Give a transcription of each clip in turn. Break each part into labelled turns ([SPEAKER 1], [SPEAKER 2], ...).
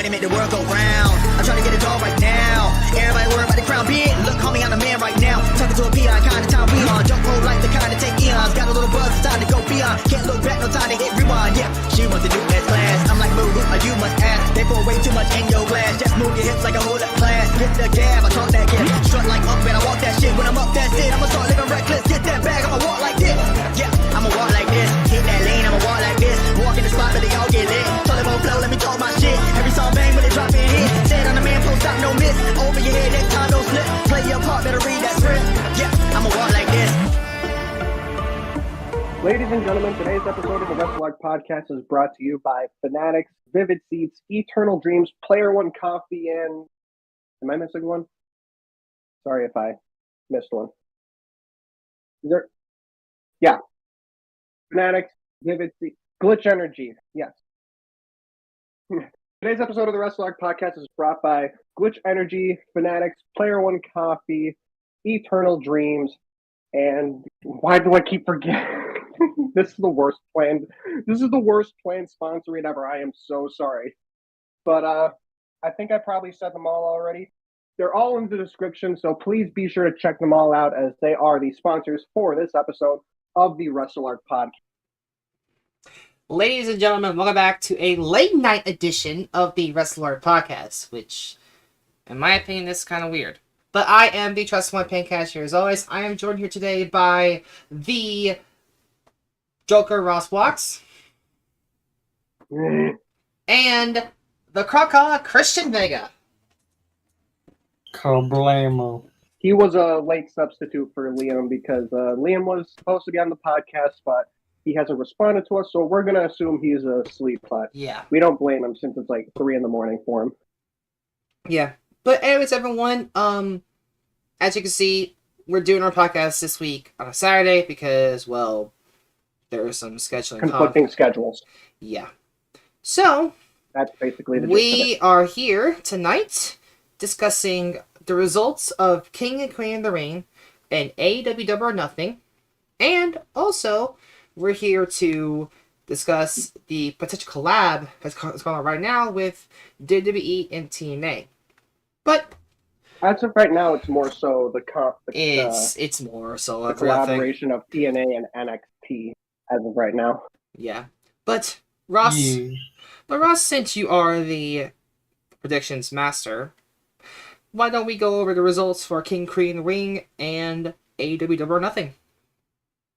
[SPEAKER 1] money make the world go round. I'm trying to get it all right now. Everybody worried about the crown being. Look, homie, I'm the man right now. Talking to a peon, kind of time we on. Jump roll like the kind of take eons. Got a little buzz, it's time to go beyond. Can't look back, no time to hit rewind. Yeah, she wants to do that class. I'm like, boo, you must ask. They pour way too much in your glass. Just move your hips like a whole up class. Hit the gab, I talk that gas. Strut like up, man, I walk that shit. When I'm up, that's it. I'ma start living reckless. Get that bag, I'ma walk like this. Yeah, I'ma walk like this. Hit that lane, I'ma walk like this. Walk in the spot, but they all get lit. Told them on flow, let me talk my shit. Every song bang, when they drop in hit. Said on the man, post stop, no miss. Over your head, next time, don't slip. Play your part, better read that script. Yeah, I'ma walk like this.
[SPEAKER 2] Ladies and gentlemen, today's episode of the Wrestle Arc Podcast is brought to you by Fanatics, Vivid Seats, Eternal Dreams, Player One Coffee, and... Am I missing one? Sorry if I missed one. Is there... Yeah. Fanatics, Vivid Seats, Glitch Energy, yes. Today's episode of the Wrestle Arc Podcast is brought by Glitch Energy, Fanatics, Player One Coffee, Eternal Dreams, and why do I keep forgetting? This is the worst planned sponsoring ever. I am so sorry. But I think I probably said them all already. They're all in the description, so please be sure to check them all out as they are the sponsors for this episode of the Wrestle Arc Podcast.
[SPEAKER 3] Ladies and gentlemen, welcome back to a late night edition of the Wrestle Arc Podcast, which, in my opinion, is kind of weird. But I am the Trustful Pancast here as always. I am joined here today by the Joker Ross Blocks and the Crocodile Christian Vega.
[SPEAKER 4] Kablamo.
[SPEAKER 2] He was a late substitute for Liam because Liam was supposed to be on the podcast, but he hasn't responded to us, so we're going to assume he's asleep, but
[SPEAKER 3] yeah,
[SPEAKER 2] we don't blame him since it's like 3 a.m. for him.
[SPEAKER 3] Yeah. But anyways, everyone, as you can see, we're doing our podcast this week on a Saturday because, well, there are some scheduling
[SPEAKER 2] conflicting schedules.
[SPEAKER 3] Yeah. So,
[SPEAKER 2] that's basically the gist
[SPEAKER 3] we are here tonight discussing the results of King and Queen of the Ring and AEW Double or Nothing. And also, we're here to discuss the potential collab that's going on right now with WWE and TNA. But
[SPEAKER 2] as of right now, it's more so
[SPEAKER 3] it's more so
[SPEAKER 2] the collaboration of TNA and NXT as of right now.
[SPEAKER 3] Yeah, but Ross, since you are the predictions master, why don't we go over the results for King, Queen, Ring, and AEW Double or Nothing?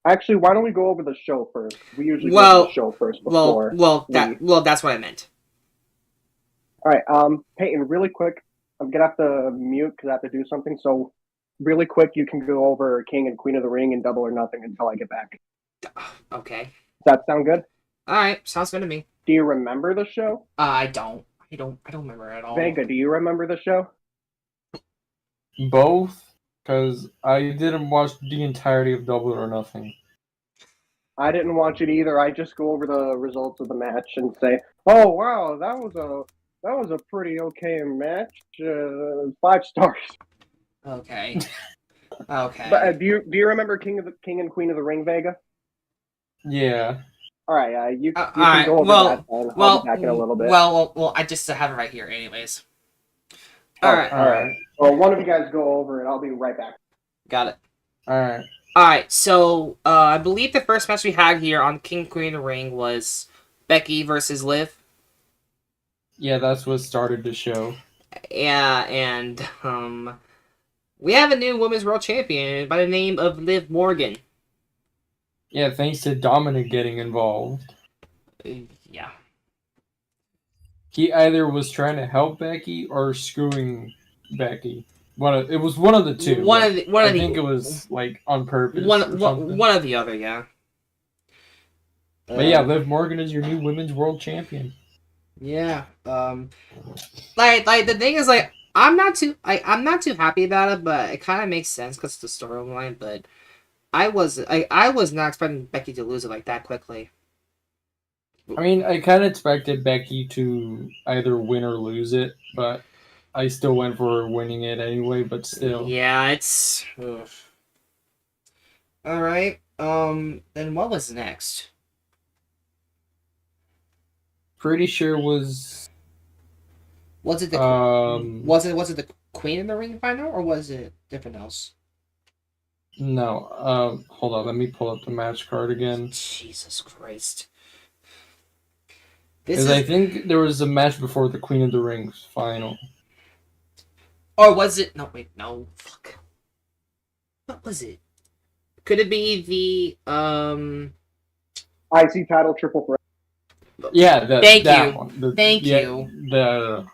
[SPEAKER 2] Actually, why don't we go over the show first? We usually go over the show first before.
[SPEAKER 3] That's what I meant.
[SPEAKER 2] All right, Peyton, really quick. I'm gonna have to mute because I have to do something. So, really quick, you can go over King and Queen of the Ring and Double or Nothing until I get back.
[SPEAKER 3] Okay.
[SPEAKER 2] Does that sound good?
[SPEAKER 3] All right, sounds good to me.
[SPEAKER 2] Do you remember the show?
[SPEAKER 3] I don't remember at all.
[SPEAKER 2] Vega, do you remember the show?
[SPEAKER 4] Both, because I didn't watch the entirety of Double or Nothing.
[SPEAKER 2] I didn't watch it either. I just go over the results of the match and say, "Oh wow, that was a pretty okay match. 5 stars."
[SPEAKER 3] Okay. Okay.
[SPEAKER 2] But do you remember King and Queen of the Ring, Vega?
[SPEAKER 4] Yeah.
[SPEAKER 2] All right. You can
[SPEAKER 3] right,
[SPEAKER 2] go over that. And I'll be back in a little bit.
[SPEAKER 3] Well, I just have it right here, anyways.
[SPEAKER 2] All right. Well, one of you guys go over, and I'll be right back.
[SPEAKER 3] Got it.
[SPEAKER 4] All
[SPEAKER 3] right. So, I believe the first match we had here on King Queen of the Ring was Becky versus Liv.
[SPEAKER 4] Yeah, that's what started the show.
[SPEAKER 3] Yeah, and we have a new Women's World Champion by the name of Liv Morgan.
[SPEAKER 4] Yeah, thanks to Dominic getting involved.
[SPEAKER 3] Yeah.
[SPEAKER 4] He either was trying to help Becky or screwing Becky. It was one of the two. I think it was like on purpose.
[SPEAKER 3] One or the other, yeah.
[SPEAKER 4] But yeah, Liv Morgan is your new Women's World Champion.
[SPEAKER 3] Yeah. Like the thing is, like, I'm not too happy about it, but it kind of makes sense because it's the storyline. But I was not expecting Becky to lose it like that quickly.
[SPEAKER 4] I mean, I kind of expected Becky to either win or lose it, but I still went for winning it anyway. But still,
[SPEAKER 3] yeah, it's all right. Then what was next?
[SPEAKER 4] Pretty sure was
[SPEAKER 3] Was it the Queen in the Ring final, or was it different else?
[SPEAKER 4] No. Hold on. Let me pull up the match card again.
[SPEAKER 3] Jesus Christ.
[SPEAKER 4] I think there was a match before the Queen of the Rings final.
[SPEAKER 3] Or was it? No, wait, no. Fuck. What was it? Could it be the
[SPEAKER 2] IC title triple threat?
[SPEAKER 4] Yeah,
[SPEAKER 3] Thank
[SPEAKER 4] that
[SPEAKER 3] you.
[SPEAKER 4] one.
[SPEAKER 3] Thank you.
[SPEAKER 4] The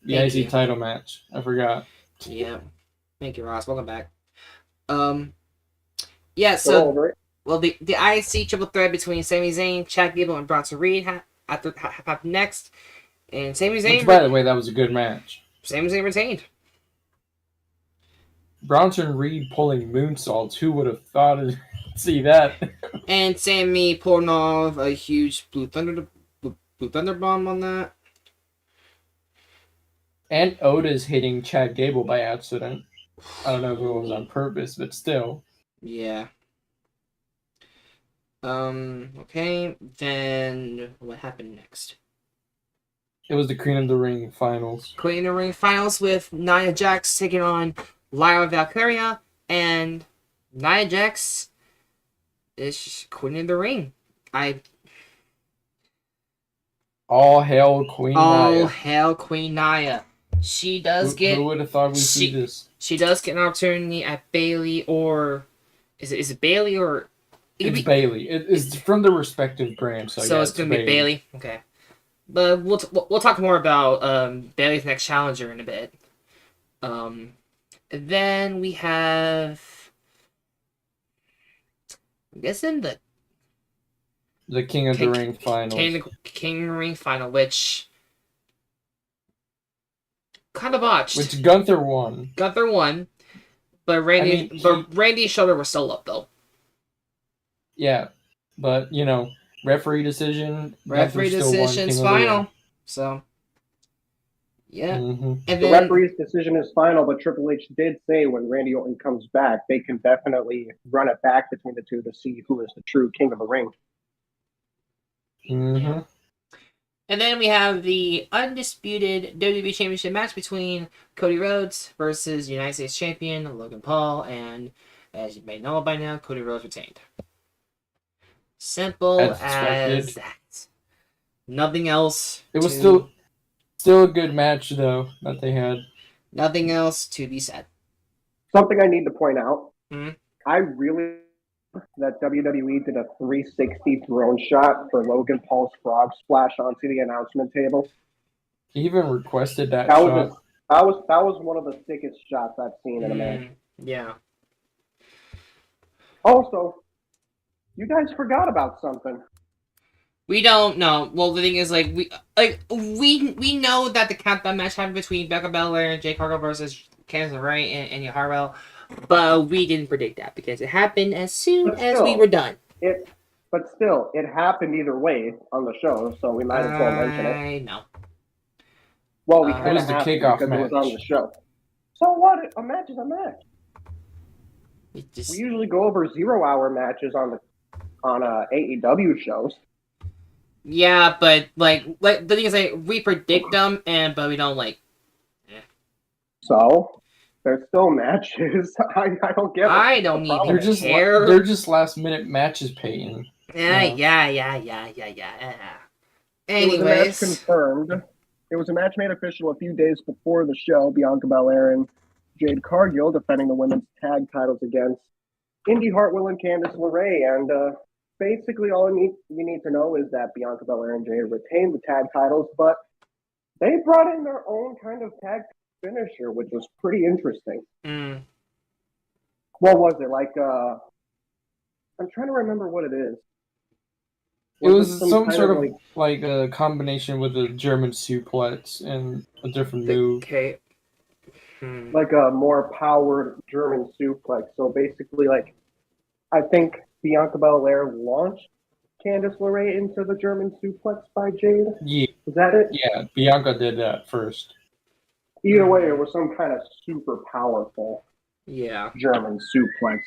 [SPEAKER 3] Thank
[SPEAKER 4] IC
[SPEAKER 3] you.
[SPEAKER 4] title match. I forgot.
[SPEAKER 3] Yeah. Thank you, Ross. Welcome back. Yeah. So, well, the IC triple threat between Sami Zayn, Chad Gable, and Bronson Reed happened next, and Sami Zayn.
[SPEAKER 4] Which, by the way, that was a good match.
[SPEAKER 3] Sami Zayn retained.
[SPEAKER 4] Bronson Reed pulling moonsaults. Who would have thought to see that?
[SPEAKER 3] And Sami pulling off a huge Blue Thunder bomb on that.
[SPEAKER 4] And Otis hitting Chad Gable by accident. I don't know if it was on purpose, but still.
[SPEAKER 3] Yeah. Okay, then what happened next?
[SPEAKER 4] It was the Queen of the Ring finals.
[SPEAKER 3] Queen of the Ring finals with Nia Jax taking on Lyra Valkyria, and Nia Jax is Queen of the Ring.
[SPEAKER 4] All hail Queen Nia.
[SPEAKER 3] All hail Queen Nia. She does get.
[SPEAKER 4] Who would have thought we'd see this?
[SPEAKER 3] She does get an opportunity at Bayley, or is it Bayley or?
[SPEAKER 4] It's Bayley. It's from the respective brands, so yeah,
[SPEAKER 3] it's gonna be Bayley. Okay, but we'll talk more about Bayley's next challenger in a bit. And then we have, I'm guessing
[SPEAKER 4] the King of the Ring finals.
[SPEAKER 3] King of the Ring final, which kind of botched.
[SPEAKER 4] Which Gunther won.
[SPEAKER 3] But Randy's shoulder was still up though.
[SPEAKER 4] Yeah, but referee decision.
[SPEAKER 3] Referee decision's final. So, yeah.
[SPEAKER 4] Mm-hmm.
[SPEAKER 3] And
[SPEAKER 2] the referee's decision is final, but Triple H did say when Randy Orton comes back, they can definitely run it back between the two to see who is the true King of the Ring.
[SPEAKER 4] Mm-hmm.
[SPEAKER 3] And then we have the undisputed WWE Championship match between Cody Rhodes versus United States Champion Logan Paul, and as you may know by now, Cody Rhodes retained. Simple as that. Nothing else.
[SPEAKER 4] It was still a good match though that they had.
[SPEAKER 3] Nothing else to be said.
[SPEAKER 2] Something I need to point out.
[SPEAKER 3] Mm-hmm.
[SPEAKER 2] I really that WWE did a 360 drone shot for Logan Paul's frog splash onto the announcement table.
[SPEAKER 4] He even requested that shot.
[SPEAKER 2] That was one of the sickest shots I've seen in a match.
[SPEAKER 3] Yeah.
[SPEAKER 2] Also, you guys forgot about something.
[SPEAKER 3] We don't know. Well, the thing is, we know that the countdown match happened between Becca Belair and Jade Cargill versus Candice LeRae and Anya Hartwell, but we didn't predict that because it happened as soon as we were done.
[SPEAKER 2] But still, it happened either way on the show, so we might as well mention it.
[SPEAKER 3] I know.
[SPEAKER 2] Well, we kind of
[SPEAKER 4] have
[SPEAKER 2] to because
[SPEAKER 4] match.
[SPEAKER 2] It was on the show. So what? A match is a match. We usually go over 0-hour matches on AEW shows.
[SPEAKER 3] Yeah, but the thing is, we predict them, but we don't
[SPEAKER 2] So there's still matches. I don't get it.
[SPEAKER 3] I don't even care.
[SPEAKER 4] They're just last minute matches, Peyton.
[SPEAKER 3] Yeah. Anyways,
[SPEAKER 2] it was a match confirmed. It was a match made official a few days before the show. Bianca Belair and Jade Cargill defending the women's tag titles against Indy Hartwell and Candice LeRae, and basically all you need to know is that Bianca Belair and Jade retained the tag titles, but they brought in their own kind of tag finisher, which was pretty interesting. What was it? I'm trying to remember what it is.
[SPEAKER 4] It was some sort of like a combination with a German suplex and a different move.
[SPEAKER 3] Okay.
[SPEAKER 2] Like a more powered German suplex. So basically, I think Bianca Belair launched Candice LeRae into the German suplex by Jade.
[SPEAKER 4] Yeah.
[SPEAKER 2] Was that it?
[SPEAKER 4] Yeah, Bianca did that first.
[SPEAKER 2] Either way, it was some kind of super powerful German suplex.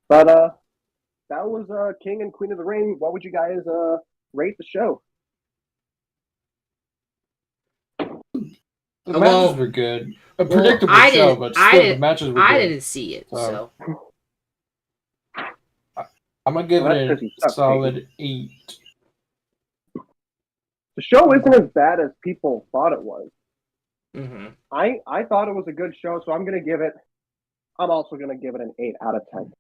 [SPEAKER 2] But that was King and Queen of the Ring. What would you guys rate the show?
[SPEAKER 4] The matches were good. A predictable show, but still, the matches were good.
[SPEAKER 3] I didn't see it, so.
[SPEAKER 4] I'm going to give it a solid 8.
[SPEAKER 2] The show isn't as bad as people thought it was.
[SPEAKER 3] Mm-hmm.
[SPEAKER 2] I thought it was a good show, so I'm also going to give it an 8 out of 10.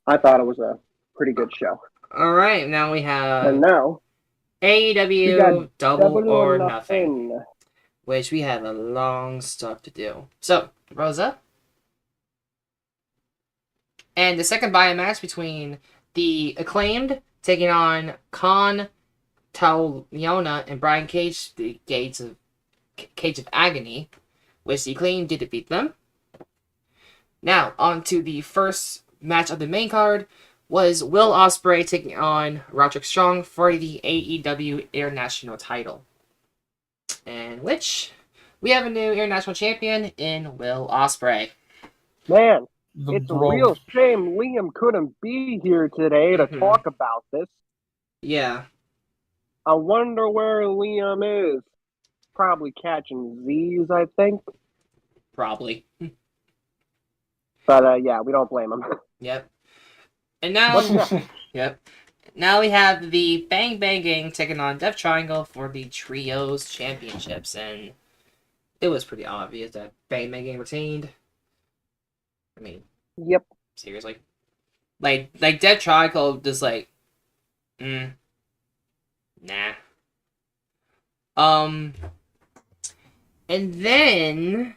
[SPEAKER 2] I thought it was a pretty good show.
[SPEAKER 3] All right, now we have...
[SPEAKER 2] And now...
[SPEAKER 3] AEW Double or Nothing. Which we have a long stuff to do. So, Rosa. And the second buy-in match between the Acclaimed taking on Khan Tauliona and Brian Cage, the Cage of Agony, which the Acclaimed did defeat them. Now, on to the first match of the main card was Will Ospreay taking on Roderick Strong for the AEW International title. And which we have a new international champion in Will Ospreay.
[SPEAKER 2] Man, it's a real shame Liam couldn't be here today to talk about this.
[SPEAKER 3] Yeah.
[SPEAKER 2] I wonder where Liam is. Probably catching Z's, I think.
[SPEAKER 3] Probably.
[SPEAKER 2] But yeah, we don't blame him.
[SPEAKER 3] Yep. And now, now we have the Bang Bang Gang taking on Death Triangle for the Trios Championships, and it was pretty obvious that Bang Bang Gang retained. I mean,
[SPEAKER 2] yep.
[SPEAKER 3] Seriously, like Death Triangle just like, nah. And then,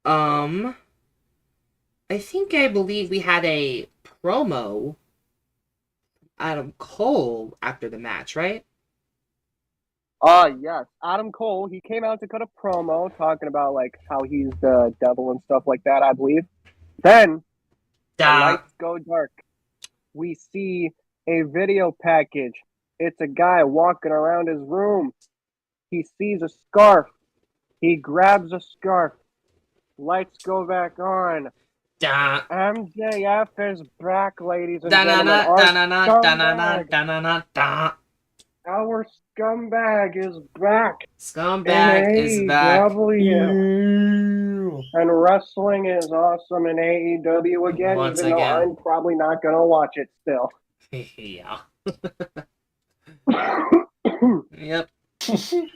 [SPEAKER 3] I believe we had a promo Adam Cole after the match, right?
[SPEAKER 2] Yes. Adam Cole, he came out to cut a promo talking about like how he's the devil and stuff like that, I believe. Then the lights go dark. We see a video package. It's a guy walking around his room. He sees a scarf. He grabs a scarf. Lights go back on. MJF is back, ladies and gentlemen. Our scumbag is back.
[SPEAKER 3] Scumbag is back.
[SPEAKER 2] And wrestling is awesome in AEW again, even though I'm probably not going to watch it still.
[SPEAKER 3] Yeah. Yep.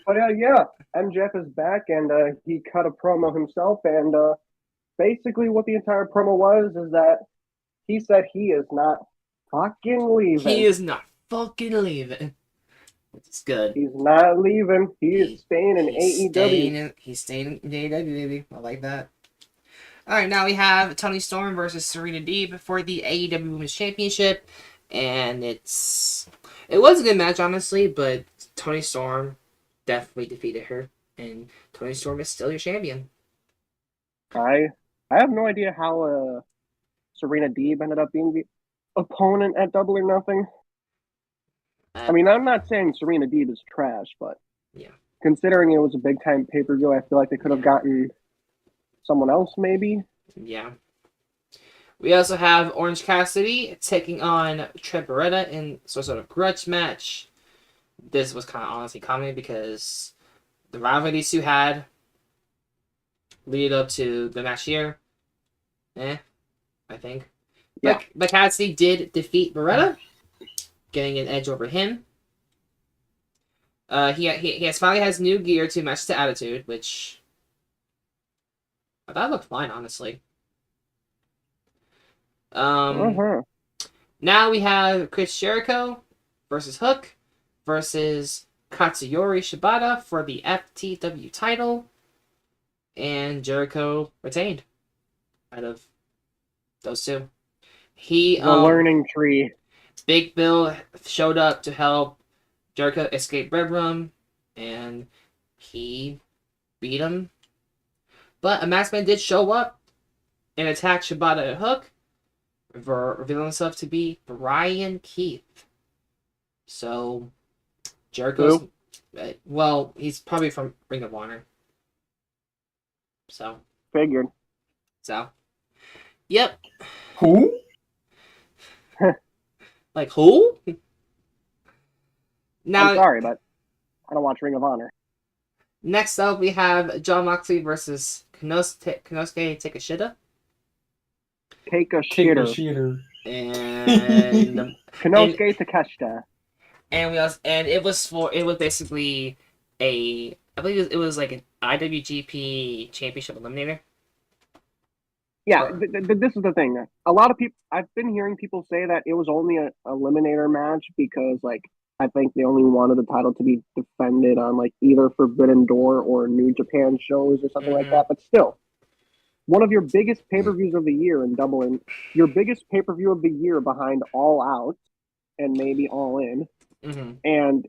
[SPEAKER 2] But yeah, MJF is back, and he cut a promo himself, and basically what the entire promo was is that he said he is not fucking leaving.
[SPEAKER 3] He is not fucking leaving. It's good.
[SPEAKER 2] He's not leaving. He is staying in AEW.
[SPEAKER 3] He's staying in AEW, baby. I like that. Alright, now we have Toni Storm versus Serena Deeb for the AEW Women's Championship. And it was a good match, honestly, but Toni Storm definitely defeated her. And Toni Storm is still your champion.
[SPEAKER 2] I have no idea how Serena Deeb ended up being the opponent at Double or Nothing. I mean, I'm not saying Serena Deeb is trash, but
[SPEAKER 3] yeah,
[SPEAKER 2] considering it was a big-time pay-per-view, I feel like they could have gotten someone else, maybe.
[SPEAKER 3] Yeah. We also have Orange Cassidy taking on Trent Beretta in some sort of grudge match. This was kind of honestly comedy because the rivalry these two had lead up to the match here. I think.
[SPEAKER 2] Yeah.
[SPEAKER 3] But Cassidy did defeat Beretta, getting an edge over him. He finally has new gear to match the Attitude, which I thought looked fine, honestly. Now we have Chris Jericho versus Hook versus Katsuyori Shibata for the FTW title, and Jericho retained out of those two. The
[SPEAKER 2] learning tree.
[SPEAKER 3] Big Bill showed up to help Jericho escape Red Room, and he beat him. But a Maskman did show up and attack Shibata and Hook, revealing himself to be Brian Keith. So, Jericho's... well, he's probably from Ring of Honor. So.
[SPEAKER 2] Figured.
[SPEAKER 3] So. Yep.
[SPEAKER 4] Who?
[SPEAKER 3] Like, who? Now,
[SPEAKER 2] I'm sorry, but I don't watch Ring of Honor.
[SPEAKER 3] Next up, we have Jon Moxley versus Konosuke Takeshita.
[SPEAKER 2] Take a shitter.
[SPEAKER 3] And
[SPEAKER 2] Konosuke Takeshita.
[SPEAKER 3] And it was basically I believe it was like an IWGP Championship Eliminator.
[SPEAKER 2] Yeah, this is the thing. A lot of people, I've been hearing people say that it was only a eliminator match because, like, I think they only wanted the title to be defended on, like, either Forbidden Door or New Japan shows or something like that. But still, one of your biggest pay-per-views of the year in Double In, your biggest pay-per-view of the year behind All Out and maybe All In, and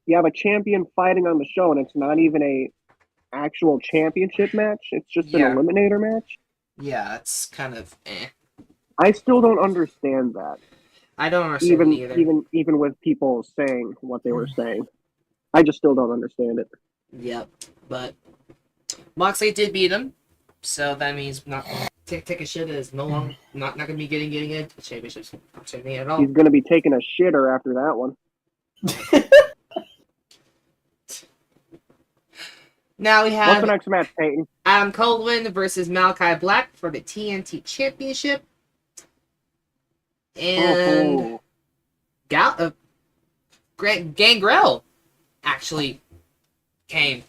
[SPEAKER 2] you have a champion fighting on the show, and it's not even a actual championship match. It's just an eliminator match.
[SPEAKER 3] Yeah, it's kind of
[SPEAKER 2] I still don't understand that.
[SPEAKER 3] I don't understand
[SPEAKER 2] either. Even with people saying what they were saying, I just still don't understand it.
[SPEAKER 3] Yep, but Moxley did beat him, so that means Takeshita is no longer not going to be getting a championship opportunity at all.
[SPEAKER 2] He's going to be taking a shitter after that one.
[SPEAKER 3] Now we have...
[SPEAKER 2] What's the next match, Peyton?
[SPEAKER 3] Adam Copeland versus Malachi Black for the TNT Championship. And... Gangrel actually came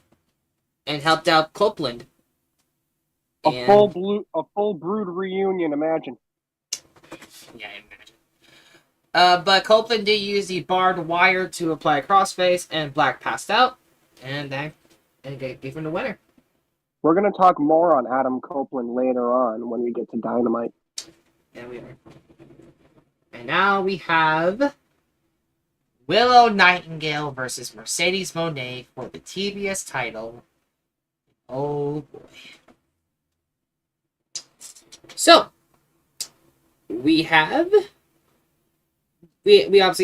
[SPEAKER 3] and helped out Copeland.
[SPEAKER 2] A full brood reunion, imagine.
[SPEAKER 3] Yeah, imagine. But Copeland did use the barbed wire to apply a crossface, and Black passed out, and gave him the winner.
[SPEAKER 2] We're going to talk more on Adam Copeland later on when we get to Dynamite.
[SPEAKER 3] Yeah, we are. And now we have Willow Nightingale versus Mercedes Moné for the TBS title. Oh boy. So, we obviously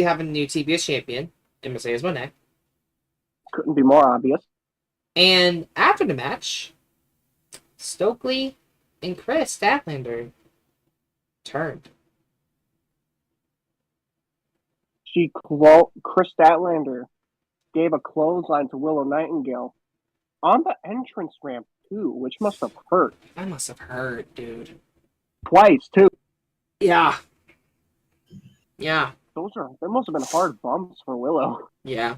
[SPEAKER 3] have a new TBS champion in Mercedes Moné.
[SPEAKER 2] Couldn't be more obvious.
[SPEAKER 3] And after the match, Stokely and Chris Statlander turned.
[SPEAKER 2] Chris Statlander gave a clothesline to Willow Nightingale on the entrance ramp too, which must have hurt.
[SPEAKER 3] That must have hurt, dude.
[SPEAKER 2] Twice too.
[SPEAKER 3] Yeah. Yeah.
[SPEAKER 2] That must have been hard bumps for Willow.
[SPEAKER 3] Yeah.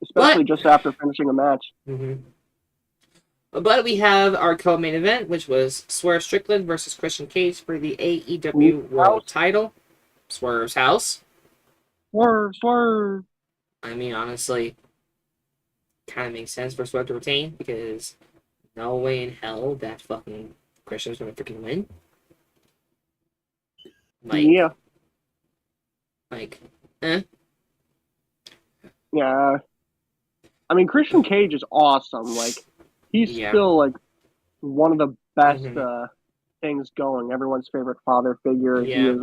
[SPEAKER 2] Especially just after finishing a match.
[SPEAKER 3] But we have our co-main event, which was Swerve Strickland versus Christian Cage for the AEW World Title. Swerve's house.
[SPEAKER 2] Swerve.
[SPEAKER 3] I mean, honestly, kind of makes sense for Swerve to retain because no way in hell that fucking Christian's gonna freaking win.
[SPEAKER 2] Yeah. Yeah. I mean, Christian Cage is awesome. Like, he's still, like, one of the best things going. Everyone's favorite father figure.
[SPEAKER 3] Yeah.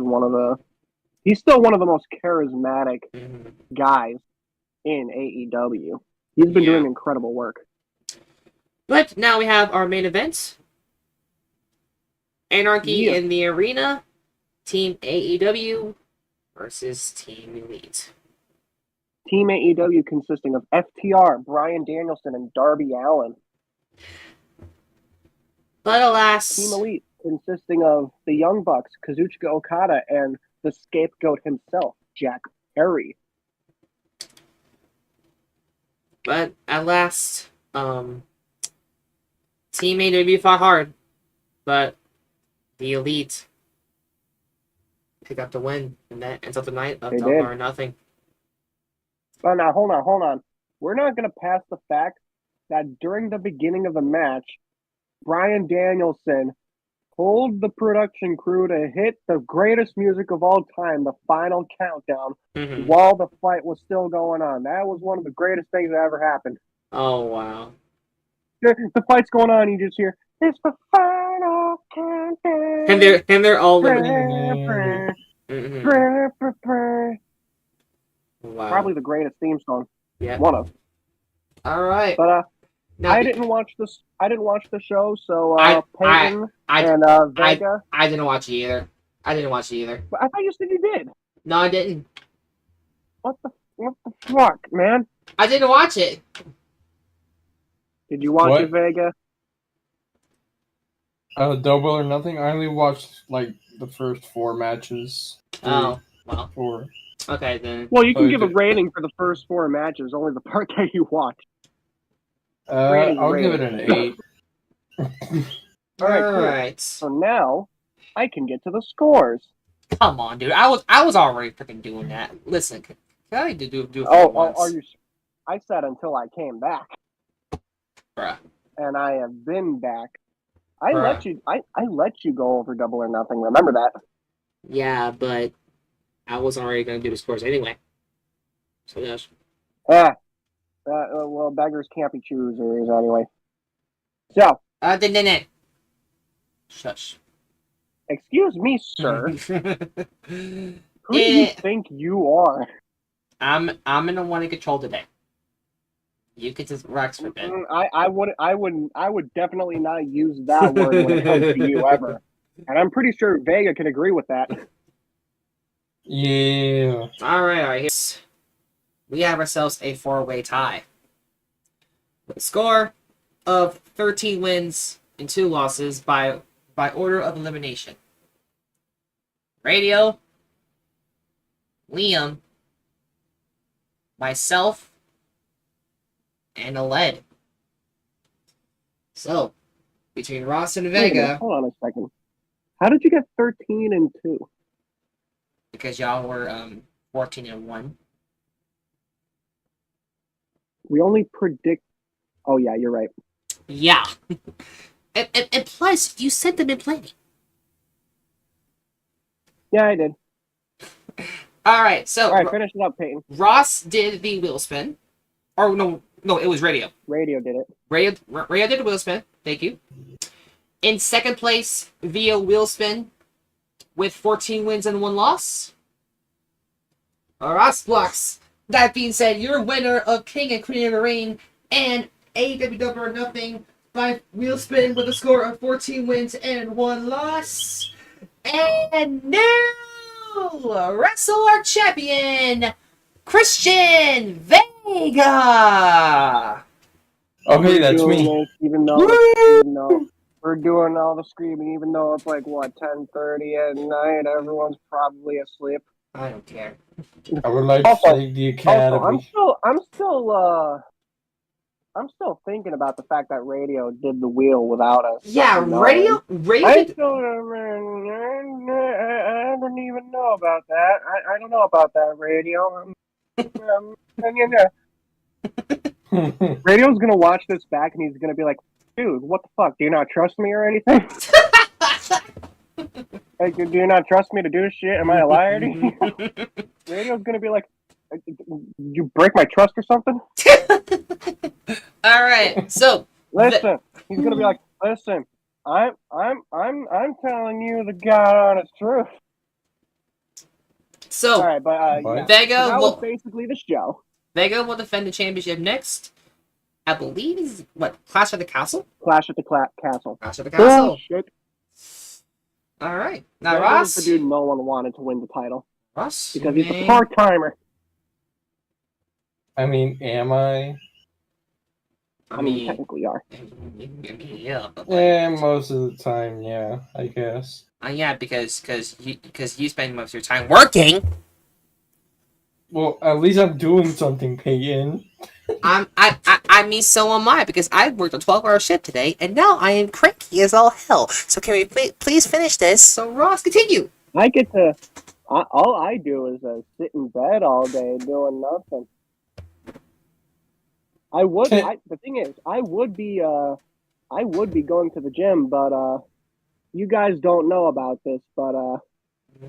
[SPEAKER 2] He's still one of the most charismatic guys in AEW. He's been doing incredible work.
[SPEAKER 3] But now we have our main events. Anarchy in the Arena. Team AEW versus Team Elite.
[SPEAKER 2] Team AEW consisting of FTR, Bryan Danielson, and Darby Allin.
[SPEAKER 3] But alas...
[SPEAKER 2] Team Elite consisting of the Young Bucks, Kazuchika Okada, and the scapegoat himself, Jack Perry.
[SPEAKER 3] But at last, Team AEW fought hard, but the Elite picked up the win, and that ends up the night of Double or Nothing.
[SPEAKER 2] Well, now, hold on. We're not going to pass the fact that during the beginning of the match, Bryan Danielson told the production crew to hit the greatest music of all time, the Final Countdown, while the fight was still going on. That was one of the greatest things that ever happened.
[SPEAKER 3] Oh, wow.
[SPEAKER 2] The fight's going on, you just hear, it's the Final Countdown.
[SPEAKER 3] And they're all Wow.
[SPEAKER 2] Probably the greatest theme song.
[SPEAKER 3] Yeah.
[SPEAKER 2] One of.
[SPEAKER 3] All right.
[SPEAKER 2] But I didn't watch the show, so Peyton and Vega.
[SPEAKER 3] I didn't watch it either.
[SPEAKER 2] But I thought you said you did.
[SPEAKER 3] No, I didn't.
[SPEAKER 2] What the fuck, man?
[SPEAKER 3] I didn't watch it.
[SPEAKER 2] Did you watch it, Vega?
[SPEAKER 4] Double or Nothing. I only watched like the first 4 matches.
[SPEAKER 3] Oh, well.
[SPEAKER 4] 4.
[SPEAKER 3] Okay then.
[SPEAKER 2] Well, you can give a rating for the first 4 matches, only the part that you watched.
[SPEAKER 4] I'll give it an 8.
[SPEAKER 2] All right, cool.
[SPEAKER 3] Right.
[SPEAKER 2] So now I can get to the scores.
[SPEAKER 3] Come on, dude. I was already freaking doing that. Listen, can I do it for once?
[SPEAKER 2] Are you? I said until I came back.
[SPEAKER 3] Bruh.
[SPEAKER 2] And I have been back. I let you go over Double or Nothing. Remember that?
[SPEAKER 3] Yeah, but I was already gonna do the scores anyway. So yes.
[SPEAKER 2] Well, beggars can't be choosers anyway. So.
[SPEAKER 3] Shush.
[SPEAKER 2] Excuse me, sir. Who do you think you are?
[SPEAKER 3] I'm gonna want to control today. You could just Rex for a bit.
[SPEAKER 2] I would definitely not use that word when it comes to you ever. And I'm pretty sure Vega can agree with that.
[SPEAKER 4] Yeah.
[SPEAKER 3] All right. We have ourselves a 4-way tie. With a score of 13 wins and 2 losses by order of elimination. Radio, Liam, myself, and Aled. So, between Ross and Vega...
[SPEAKER 2] Hold on a second. How did you get 13 and 2?
[SPEAKER 3] Because y'all were 14 and 1.
[SPEAKER 2] We only predict... Oh, yeah, you're right.
[SPEAKER 3] Yeah. and plus, you sent them in planning.
[SPEAKER 2] Yeah, I did.
[SPEAKER 3] Alright, so...
[SPEAKER 2] Alright, finish it up, Peyton.
[SPEAKER 3] Ross did the wheel spin. Or, no, it was Radio.
[SPEAKER 2] Radio did it.
[SPEAKER 3] Radio did the wheel spin. Thank you. In second place, via wheel spin, with 14 wins and 1 loss. Ross Blocks. That being said, your winner of King and Queen of the Ring and AEW Double or Nothing by wheel spin with a score of 14 wins and 1 loss. And now, Wrestle Arc Champion, Christian Vega.
[SPEAKER 4] Okay, that's me.
[SPEAKER 2] This, even though we're doing all the screaming, even though it's like, what, 10:30 at night, everyone's probably asleep.
[SPEAKER 3] I don't care.
[SPEAKER 4] I would like to thank the Academy.
[SPEAKER 2] I'm still thinking about the fact that Radio did the wheel without us.
[SPEAKER 3] Yeah, Radio.
[SPEAKER 2] I don't even know about that. I don't know about that, Radio. Radio's gonna watch this back and he's gonna be like, "Dude, what the fuck? Do you not trust me or anything? Like, do you not trust me to do shit? Am I a liar to you?" Radio's gonna be like, "You break my trust or something?"
[SPEAKER 3] All right, so
[SPEAKER 2] listen, he's gonna be like, "Listen, I'm telling you the God honest truth."
[SPEAKER 3] So,
[SPEAKER 2] all right, but yeah.
[SPEAKER 3] Vega
[SPEAKER 2] that was basically the show.
[SPEAKER 3] Vega will defend the championship next. I believe is what, Clash at the Castle?
[SPEAKER 2] Clash at the Castle.
[SPEAKER 3] Clash at the Castle.
[SPEAKER 2] Oh, shit.
[SPEAKER 3] All right, now
[SPEAKER 2] Vega
[SPEAKER 3] Ross.
[SPEAKER 2] was the dude no one wanted to win the title.
[SPEAKER 3] Ross,
[SPEAKER 2] because he's a part-timer.
[SPEAKER 4] I mean, am I?
[SPEAKER 2] I mean, technically you are.
[SPEAKER 3] Yeah, but
[SPEAKER 4] most of the time, yeah, I guess.
[SPEAKER 3] Yeah, because you spend most of your time working.
[SPEAKER 4] Well, at least I'm doing something, Peyton.
[SPEAKER 3] I mean, so am I, because I worked a 12-hour shift today, and now I am cranky as all hell. So can we please finish this? So Ross, continue.
[SPEAKER 2] I get to. All I do is sit in bed all day doing nothing. The thing is, I would be going to the gym, but you guys don't know about this, but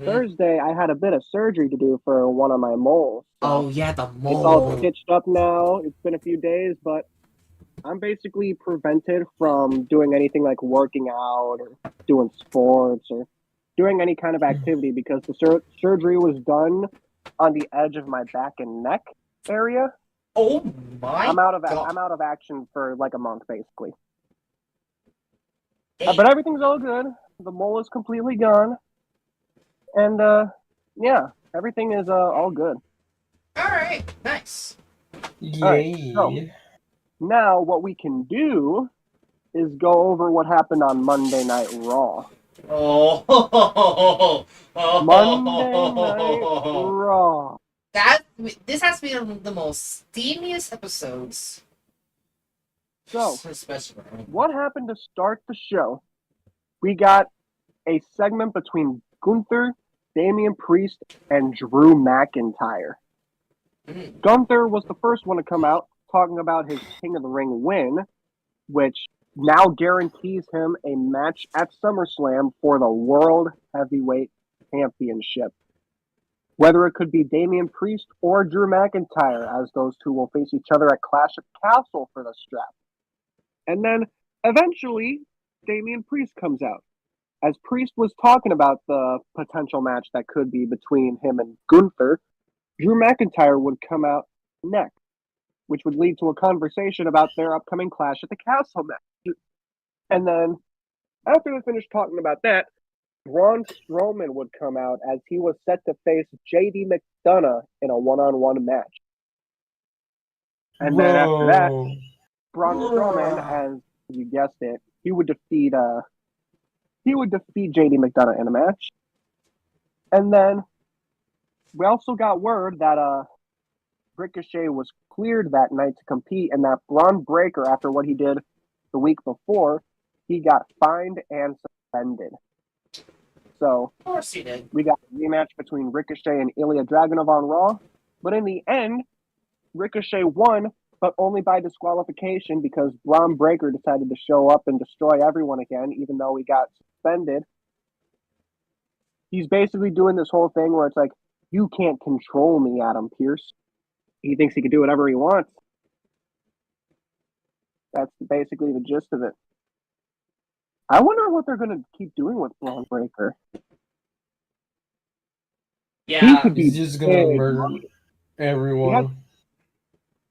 [SPEAKER 2] Thursday I had a bit of surgery to do for one of my moles.
[SPEAKER 3] Oh yeah, the mole.
[SPEAKER 2] It's all stitched up now. It's been a few days, but I'm basically prevented from doing anything like working out or doing sports or doing any kind of activity because the surgery was done on the edge of my back and neck area.
[SPEAKER 3] Oh my!
[SPEAKER 2] I'm out of action for like a month, basically. But everything's all good. The mole is completely gone, and yeah, everything is all good.
[SPEAKER 3] All right, nice.
[SPEAKER 4] Yay!
[SPEAKER 2] Right, Now, what we can do is go over what happened on Monday Night Raw. Monday Night Raw.
[SPEAKER 3] This has been the most steamiest episodes.
[SPEAKER 2] So, what happened to start the show? We got a segment between Gunther, Damian Priest, and Drew McIntyre. Gunther was the first one to come out talking about his King of the Ring win, which now guarantees him a match at SummerSlam for the World Heavyweight Championship. Whether it could be Damian Priest or Drew McIntyre, as those two will face each other at Clash of Castle for the strap. And then, eventually, Damian Priest comes out. As Priest was talking about the potential match that could be between him and Gunther, Drew McIntyre would come out next, which would lead to a conversation about their upcoming Clash at the Castle match. And then, after they finished talking about that, Braun Strowman would come out as he was set to face JD McDonough in a one-on-one match. And then after that, Braun Strowman, as you guessed it, he would defeat JD McDonough in a match. And then we also got word that Ricochet was cleared that night to compete, and that Braun Breaker, after what he did the week before, he got fined and suspended. So,
[SPEAKER 3] of course he did.
[SPEAKER 2] We got a rematch between Ricochet and Ilya Dragunov on Raw, but in the end, Ricochet won, but only by disqualification because Braun Breaker decided to show up and destroy everyone again, even though he got suspended. He's basically doing this whole thing where it's like, you can't control me, Adam Pearce. He thinks he can do whatever he wants. That's basically the gist of it. I wonder what they're going to keep doing with Braun Breaker.
[SPEAKER 3] Yeah,
[SPEAKER 4] he's just going to murder everyone.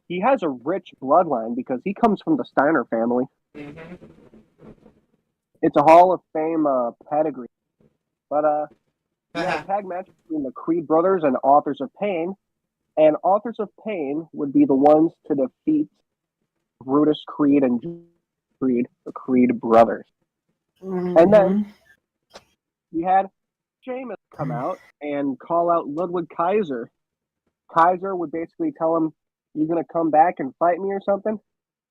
[SPEAKER 2] He has a rich bloodline because he comes from the Steiner family.
[SPEAKER 3] Mm-hmm.
[SPEAKER 2] It's a Hall of Fame pedigree. But we had a tag match between the Creed brothers and Authors of Pain. And Authors of Pain would be the ones to defeat Brutus Creed and Creed, the Creed brothers. Mm-hmm. And then we had Sheamus come out and call out Ludwig Kaiser. Kaiser would basically tell him, "You gonna come back and fight me or something?"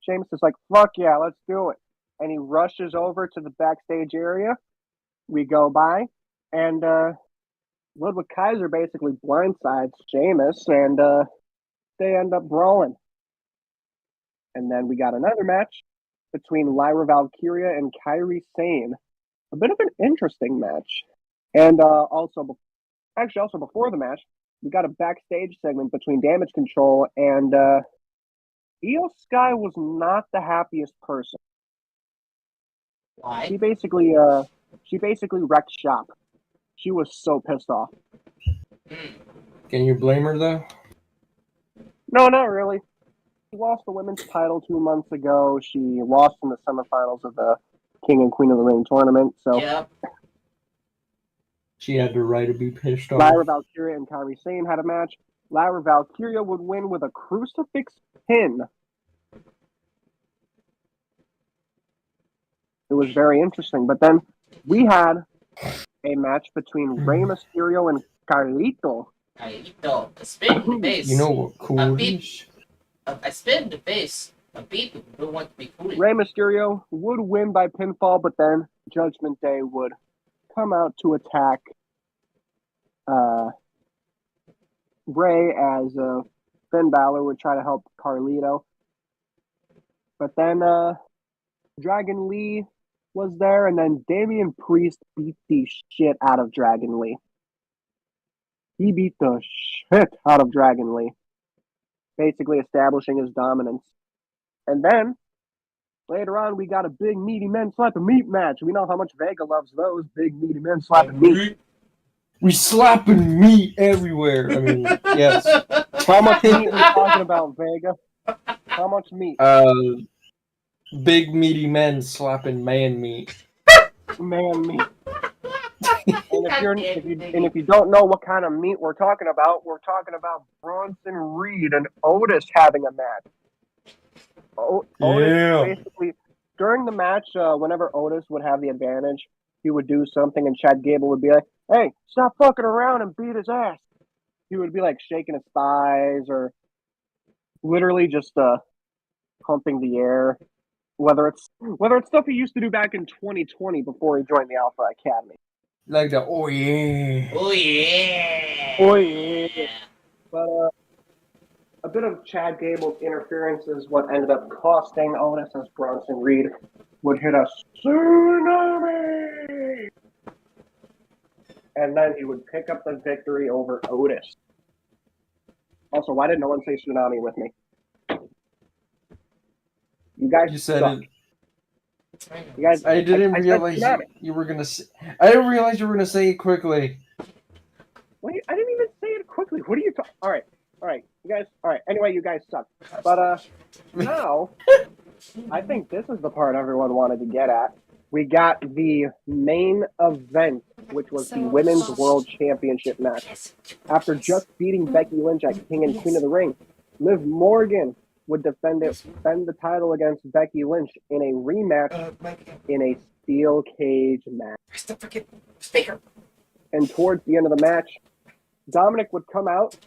[SPEAKER 2] Sheamus is like, "Fuck yeah, let's do it." And he rushes over to the backstage area. We go by, and Ludwig Kaiser basically blindsides Sheamus, and they end up brawling. And then we got another match between Lyra Valkyria and Kairi Sane. A bit of an interesting match. And also before the match, we got a backstage segment between Damage Control, and Io Sky was not the happiest person.
[SPEAKER 3] Why?
[SPEAKER 2] She basically wrecked shop. She was so pissed off.
[SPEAKER 4] Can you blame her though?
[SPEAKER 2] No, not really. She lost the women's title 2 months ago. She lost in the semifinals of the King and Queen of the Ring tournament. So
[SPEAKER 3] yeah.
[SPEAKER 4] She had the right to be pissed off.
[SPEAKER 2] Lyra Valkyria and Kairi Sane had a match. Lyra Valkyria would win with a crucifix pin. It was very interesting. But then we had a match between Rey Mysterio and Carlito.
[SPEAKER 3] Carlito, a spin in the face.
[SPEAKER 4] You know what cool is?
[SPEAKER 3] I spin in the face. A people don't want to be cool.
[SPEAKER 2] Rey Mysterio would win by pinfall, but then Judgment Day would come out to attack Rey as Finn Balor would try to help Carlito. But then Dragon Lee was there, and then Damian Priest beat the shit out of Dragon Lee. He beat the shit out of Dragon Lee, basically establishing his dominance. And then, later on, we got a big meaty men slapping meat match. We know how much Vega loves those big meaty men slapping meat.
[SPEAKER 4] We slapping meat everywhere. I mean, yes.
[SPEAKER 2] How much meat are we talking about, Vega? How much meat?
[SPEAKER 4] Big meaty men slapping man meat.
[SPEAKER 2] Man meat. And if you don't know what kind of meat we're talking about Bronson Reed and Otis having a match. Otis basically, during the match, whenever Otis would have the advantage, he would do something, and Chad Gable would be like, "Hey, stop fucking around and beat his ass." He would be like shaking his thighs or literally just pumping the air. Whether it's stuff he used to do back in 2020 before he joined the Alpha Academy.
[SPEAKER 4] Like the oh yeah.
[SPEAKER 2] But a bit of Chad Gable's interference is what ended up costing Otis, as Bronson Reed would hit a tsunami, and then he would pick up the victory over Otis. Also, why did no one say tsunami with me? You guys
[SPEAKER 4] said
[SPEAKER 2] suck.
[SPEAKER 4] it.
[SPEAKER 2] You guys,
[SPEAKER 4] I didn't realize you were gonna say. I didn't realize you were gonna say it quickly.
[SPEAKER 2] Wait, I didn't even say it quickly. What are you talking? All right, you guys. All right. Anyway, you guys suck. But now, I think this is the part everyone wanted to get at. We got the main event, which was the Women's World Championship match. After just beating Becky Lynch at King and Queen of the Ring, Liv Morgan would defend the title against Becky Lynch in a rematch in a steel cage match. And towards the end of the match, Dominic would come out.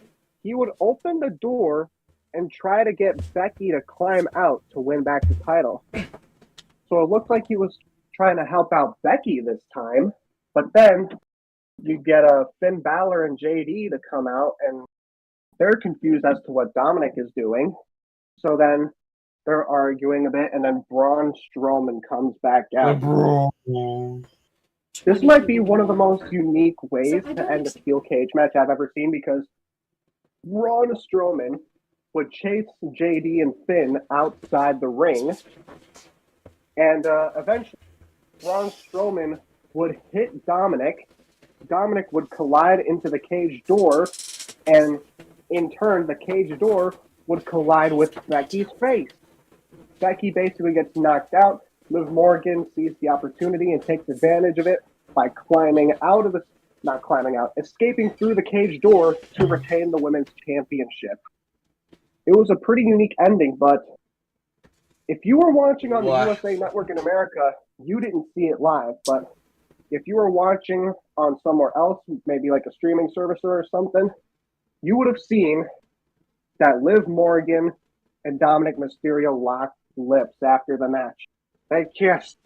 [SPEAKER 2] He would open the door and try to get Becky to climb out to win back the title. So it looked like he was trying to help out Becky this time. But then you get Finn Balor and JD to come out, and they're confused as to what Dominic is doing. So then they're arguing a bit, and then Braun Strowman comes back out. This might be one of the most unique ways to end a steel cage match I've ever seen, because Braun Strowman would chase JD and Finn outside the ring, and eventually Braun Strowman would hit Dominic. Dominic would collide into the cage door, and in turn, the cage door would collide with Becky's face. Becky basically gets knocked out. Liv Morgan sees the opportunity and takes advantage of it by escaping through the cage door to retain the Women's Championship. It was a pretty unique ending, but if you were watching on the USA Network in America, you didn't see it live. But if you were watching on somewhere else, maybe like a streaming service or something, you would have seen that Liv Morgan and Dominic Mysterio locked lips after the match. They kissed.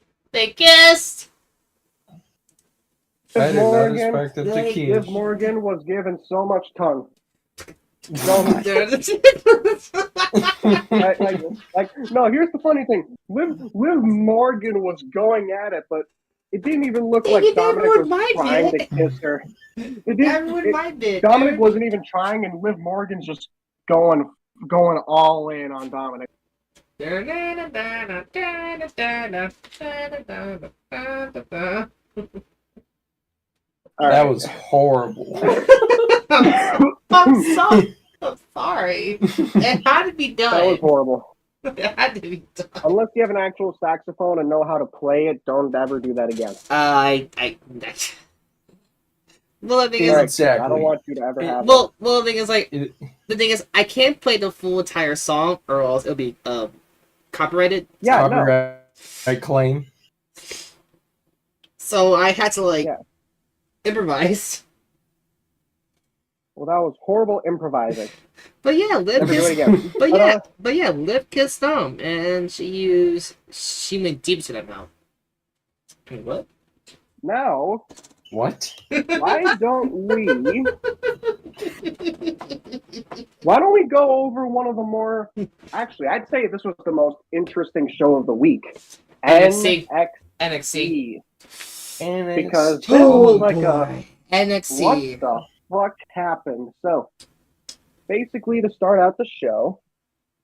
[SPEAKER 2] Liv Morgan was given so much tongue. So much. No, here's the funny thing. Liv Morgan was going at it, but it didn't even look like Dominic was trying to kiss her. Dominic wasn't even trying, and Liv Morgan's just going all in on Dominic.
[SPEAKER 4] That was horrible.
[SPEAKER 3] I'm sorry. It had to be done.
[SPEAKER 2] That was horrible.
[SPEAKER 3] It had to be done.
[SPEAKER 2] Unless you have an actual saxophone and know how to play it, don't ever do that again.
[SPEAKER 3] Well, the thing is,
[SPEAKER 2] I don't want you to ever have.
[SPEAKER 3] Well, the thing is, the thing is, I can't play the full entire song, or else it'll be copyrighted.
[SPEAKER 2] Yeah,
[SPEAKER 4] copyright claim.
[SPEAKER 3] So I had to improvise.
[SPEAKER 2] Well, that was horrible improvising.
[SPEAKER 3] But yeah, Liv kissed. Liv kissed Dom, and she went deep to that mouth. Wait, what?
[SPEAKER 2] Now.
[SPEAKER 4] What?
[SPEAKER 2] Why don't we go over one of the more... Actually, I'd say this was the most interesting show of the week.
[SPEAKER 3] NXT.
[SPEAKER 2] Because this was like
[SPEAKER 3] NXT.
[SPEAKER 2] What the fuck happened? So, basically, to start out the show,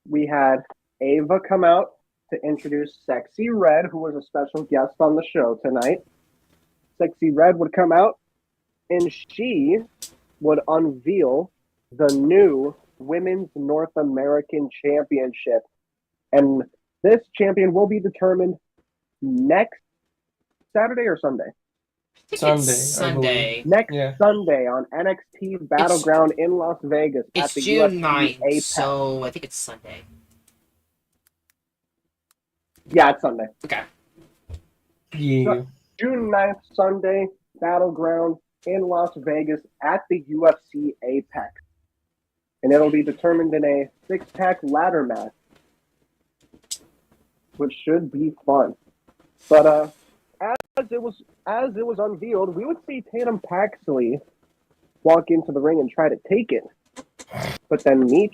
[SPEAKER 2] we had Ava come out to introduce Sexy Red, who was a special guest on the show tonight. Sexy Red would come out, and she would unveil the new Women's North American Championship. And this champion will be determined next Saturday or Sunday?
[SPEAKER 3] Sunday.
[SPEAKER 2] Next Sunday on NXT Battleground in Las Vegas.
[SPEAKER 3] It's
[SPEAKER 2] at the
[SPEAKER 3] June
[SPEAKER 2] UFC
[SPEAKER 3] 9th,
[SPEAKER 2] Apex.
[SPEAKER 3] so I think it's Sunday.
[SPEAKER 2] Yeah, it's Sunday.
[SPEAKER 3] Okay.
[SPEAKER 4] Yeah.
[SPEAKER 2] June 9th, Sunday, Battleground in Las Vegas at the UFC Apex. And it'll be determined in a 6-pack ladder match, which should be fun. But as it was unveiled, we would see Tatum Paxley walk into the ring and try to take it. But then Mia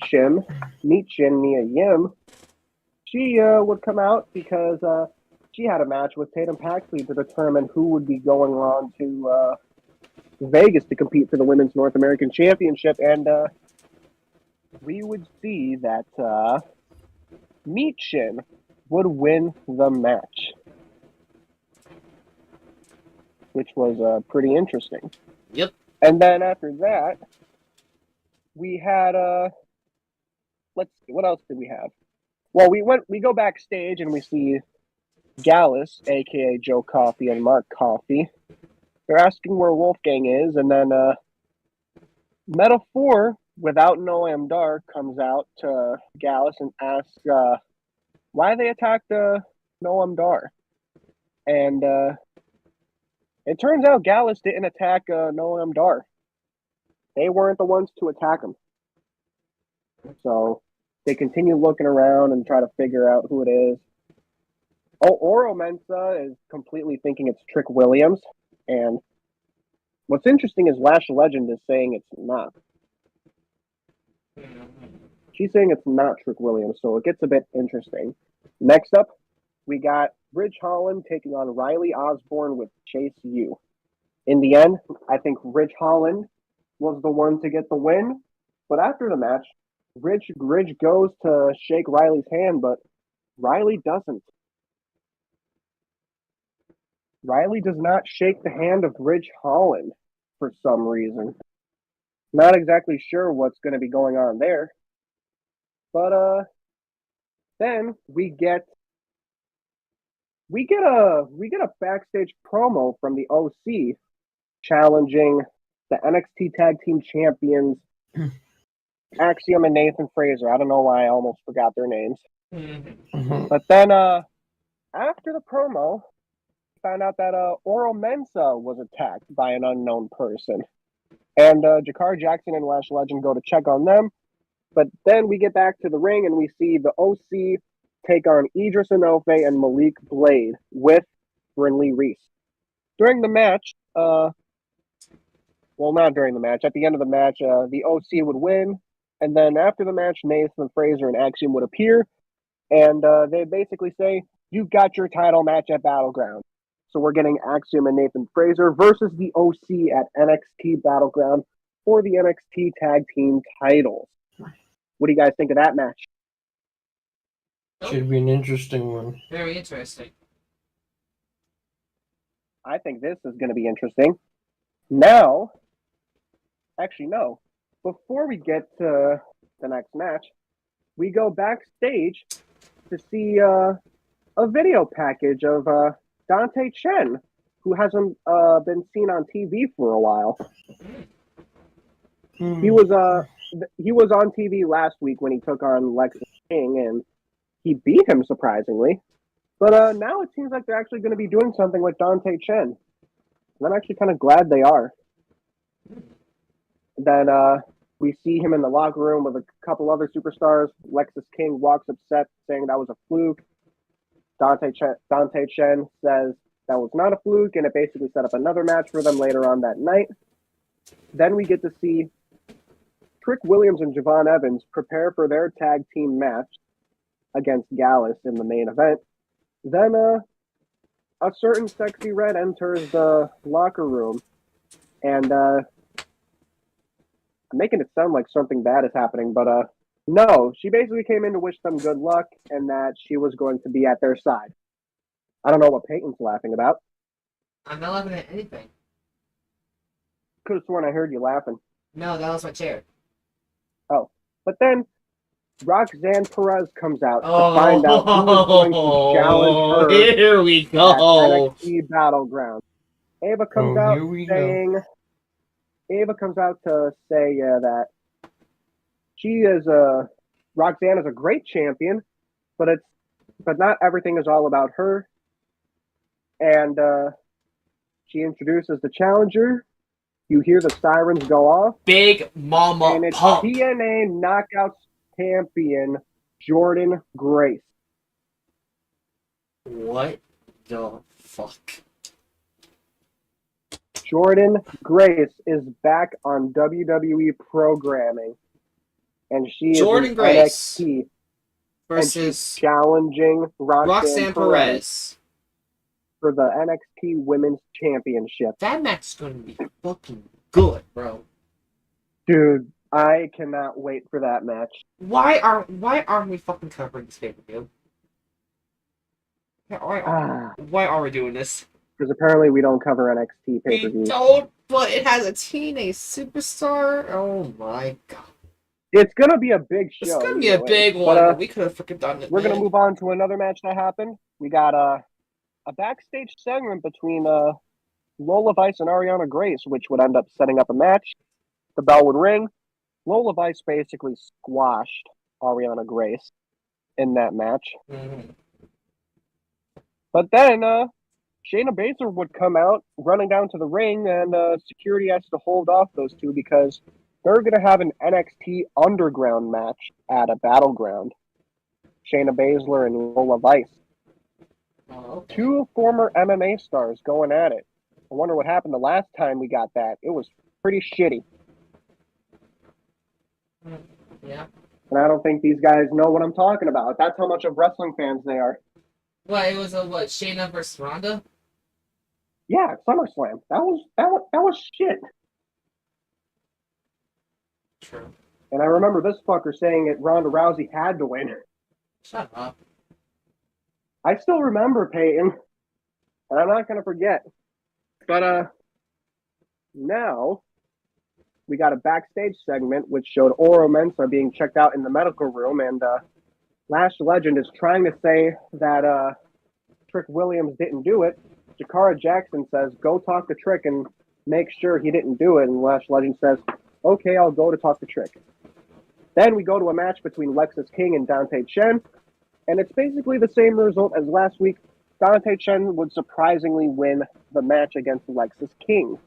[SPEAKER 2] Yim, she would come out because she had a match with Tatum Paxley to determine who would be going on to Vegas to compete for the Women's North American Championship. And we would see that Michin would win the match, which was pretty interesting.
[SPEAKER 3] Yep.
[SPEAKER 2] And then after that, we had let's see, what else did we have? Well, we go backstage and we see Gallus, aka Joe Coffey and Mark Coffey. They're asking where Wolfgang is, and then Metaphor, without Noam Dar, comes out to Gallus and asks why they attacked Noam Dar. And it turns out Gallus didn't attack Noam Dar. They weren't the ones to attack him. So they continue looking around and try to figure out who it is. Oh, Oro Mensa is completely thinking it's Trick Williams. And what's interesting is Lash Legend is saying it's not. She's saying it's not Trick Williams, so it gets a bit interesting. Next up, we got Ridge Holland taking on Riley Osborne with Chase U. In the end, I think Ridge Holland was the one to get the win. But after the match, Ridge goes to shake Riley's hand, but Riley doesn't. Riley does not shake the hand of Ridge Holland for some reason. Not exactly sure what's going to be going on there. But then we get a backstage promo from the OC challenging the NXT Tag Team Champions Axiom and Nathan Fraser. I don't know why I almost forgot their names. But then after the promo, we found out that Oro Mensa was attacked by an unknown person. And Jakar Jackson and Lash Legend go to check on them. But then we get back to the ring and we see the OC take on Idris Enofe and Malik Blade with Brinley Reese. During the match, well, not during the match. At the end of the match, the OC would win. And then after the match, Nathan Fraser and Axiom would appear. And they basically say, you got your title match at Battleground. So we're getting Axiom and Nathan Fraser versus the OC at NXT Battleground for the NXT Tag Team titles. What do you guys think of that match?
[SPEAKER 4] Should be an interesting one.
[SPEAKER 3] Very interesting.
[SPEAKER 2] I think this is going to be interesting. Now, actually, no. Before we get to the next match, we go backstage to see a video package of Dante Chen, who hasn't been seen on TV for a while. He was on TV last week when he took on Lexis King, and he beat him surprisingly. But now it seems like they're actually going to be doing something with Dante Chen. And I'm actually kind of glad they are. Then we see him in the locker room with a couple other superstars. Lexis King walks upset, saying that was a fluke. Dante Chen says that was not a fluke, and it basically set up another match for them later on that night. Then we get to see Trick Williams and Javon Evans prepare for their tag team match against Gallus in the main event. Then a certain Sexy Red enters the locker room, and I'm making it sound like something bad is happening, but no, she basically came in to wish them good luck and that she was going to be at their side. I don't know what Peyton's laughing about.
[SPEAKER 3] I'm not laughing at anything.
[SPEAKER 2] Could have sworn I heard you laughing.
[SPEAKER 3] No, that was my chair.
[SPEAKER 2] Oh, but then Roxanne Perez comes out to find out who is going to challenge her.
[SPEAKER 3] Here we go.
[SPEAKER 2] At NXT Battleground. Ava comes out to say that she is Roxanne is a great champion, but it's But not everything is all about her. And she introduces the challenger. You hear the sirens go off.
[SPEAKER 3] Big Mama
[SPEAKER 2] and it's
[SPEAKER 3] Pump.
[SPEAKER 2] TNA Knockouts champion Jordan Grace.
[SPEAKER 3] What the fuck?
[SPEAKER 2] Jordan Grace is back on WWE programming, and she
[SPEAKER 3] Jordan
[SPEAKER 2] is in
[SPEAKER 3] Grace
[SPEAKER 2] NXT,
[SPEAKER 3] versus
[SPEAKER 2] and she's challenging
[SPEAKER 3] Roxanne Perez
[SPEAKER 2] for the NXT Women's Championship.
[SPEAKER 3] That match is going to be fucking good, bro.
[SPEAKER 2] Dude, I cannot wait for that match.
[SPEAKER 3] Why aren't we fucking covering this pay-per-view? Why are we doing this?
[SPEAKER 2] Because apparently we don't cover NXT
[SPEAKER 3] We
[SPEAKER 2] pay-per-views.
[SPEAKER 3] don't, but it has a TNA superstar. Oh my god.
[SPEAKER 2] It's going to be a big show.
[SPEAKER 3] It's going to be a big one. But, we could have freaking done it.
[SPEAKER 2] We're going to move on to another match that happened. We got a backstage segment between Lola Vice and Ariana Grace, which would end up setting up a match. The bell would ring. Lola Vice basically squashed Ariana Grace in that match.
[SPEAKER 3] Mm-hmm.
[SPEAKER 2] But then Shayna Baszler would come out running down to the ring, and security has to hold off those two because they're going to have an NXT Underground match at a Battleground. Shayna Baszler and Lola Vice.
[SPEAKER 3] Oh, okay.
[SPEAKER 2] Two former MMA stars going at it. I wonder what happened the last time we got that. It was pretty shitty.
[SPEAKER 3] Yeah.
[SPEAKER 2] And I don't think these guys know what I'm talking about. That's how much of wrestling fans they are.
[SPEAKER 3] What, it was Shayna versus Ronda?
[SPEAKER 2] Yeah, SummerSlam. That was shit.
[SPEAKER 3] True.
[SPEAKER 2] And I remember this fucker saying that Ronda Rousey had to win.
[SPEAKER 3] Shut up.
[SPEAKER 2] I still remember, Peyton. And I'm not going to forget. But now we got a backstage segment which showed Oro Mensah being checked out in the medical room, and Lash Legend is trying to say that Trick Williams didn't do it. Jakara Jackson says, go talk to Trick and make sure he didn't do it. And Lash Legend says, okay, I'll go to talk to Trick. Then we go to a match between Lexis King and Dante Chen. And it's basically the same result as last week. Dante Chen would surprisingly win the match against Lexis King.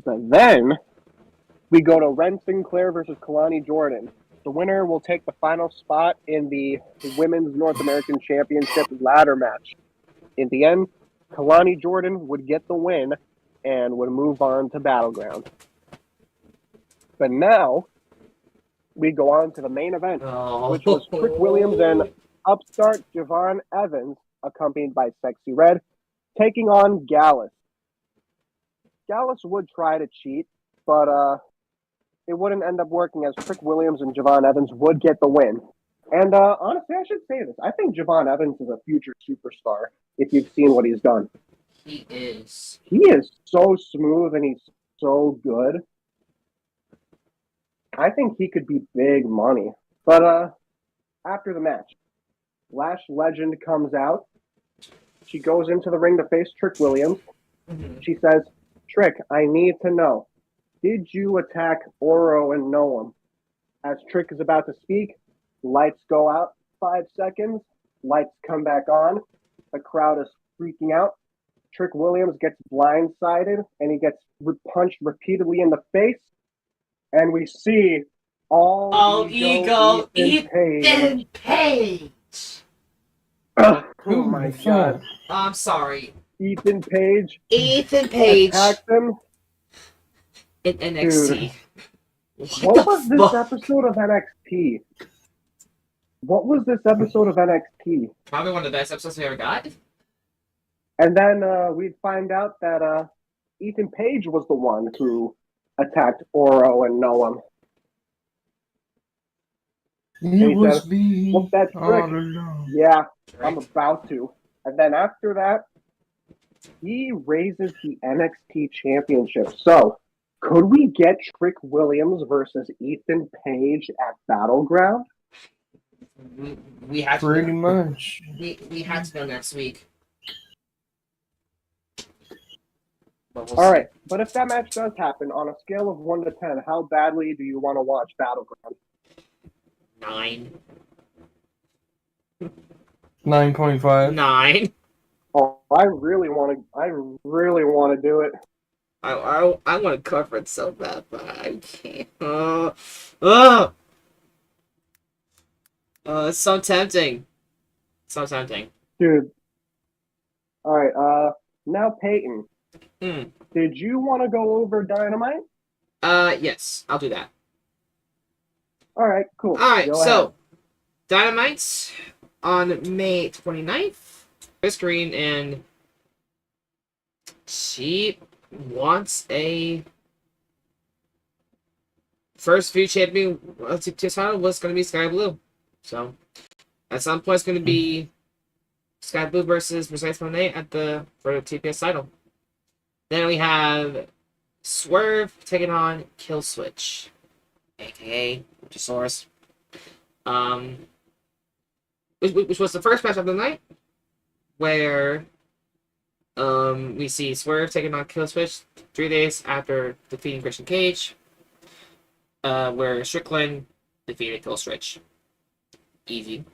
[SPEAKER 2] But then we go to Ren Sinclair versus Kalani Jordan. The winner will take the final spot in the Women's North American Championship ladder match. In the end, Kalani Jordan would get the win and would move on to Battleground. But now we go on to the main event, which was Trick Williams and upstart Javon Evans, accompanied by Sexy Red, taking on Gallus. Gallus would try to cheat, but it wouldn't end up working as Trick Williams and Javon Evans would get the win. And honestly, I should say this. I think Javon Evans is a future superstar, if you've seen what he's done.
[SPEAKER 3] He is.
[SPEAKER 2] He is so smooth and he's so good. I think he could be big money. But after the match, Lash Legend comes out. She goes into the ring to face Trick Williams. Mm-hmm. She says, Trick, I need to know, did you attack Oro and Noam? As Trick is about to speak, lights go out 5 seconds. Lights come back on. The crowd is freaking out. Trick Williams gets blindsided, and he gets punched repeatedly in the face. And we see all ego Ethan
[SPEAKER 3] Page.
[SPEAKER 2] Oh my god.
[SPEAKER 3] I'm sorry.
[SPEAKER 2] Ethan Page.
[SPEAKER 3] Attacked
[SPEAKER 2] him
[SPEAKER 3] in NXT.
[SPEAKER 2] What was this episode of NXT? What was this episode of NXT?
[SPEAKER 3] Probably one of the best episodes we ever got.
[SPEAKER 2] And then we'd find out that Ethan Page was the one who attacked Oro and Noam.
[SPEAKER 4] It was me.
[SPEAKER 2] Look, that Trick. Yeah, I'm about to. And then after that, he raises the NXT championship. So, could we get Trick Williams versus Ethan Page at Battleground?
[SPEAKER 3] We had
[SPEAKER 4] pretty much.
[SPEAKER 3] We had to go next week.
[SPEAKER 2] All right, but if that match does happen, on a scale of 1 to 10, how badly do you want to watch Battleground?
[SPEAKER 3] 9.
[SPEAKER 4] 9.5.
[SPEAKER 3] 9.
[SPEAKER 2] Oh, I really want to do it.
[SPEAKER 3] I want to cover it so bad, but I can't. It's so tempting. So tempting.
[SPEAKER 2] Dude. All right, now Peyton.
[SPEAKER 3] Hmm.
[SPEAKER 2] Did you want to go over Dynamite?
[SPEAKER 3] Yes, I'll do that.
[SPEAKER 2] All right, cool.
[SPEAKER 3] Alright,
[SPEAKER 2] Go
[SPEAKER 3] so,
[SPEAKER 2] ahead.
[SPEAKER 3] Dynamite on May 29th. Chris Green, and she wants a first feud champion title was going to be Sky Blue. So, at some point, it's going to be Sky Blue versus Mercedes Moné for the TPS title. Then we have Swerve taking on Kill Switch, aka Luchasaurus. Which was the first match of the night, where we see Swerve taking on Kill Switch 3 days after defeating Christian Cage, where Strickland defeated Kill Switch. Easy.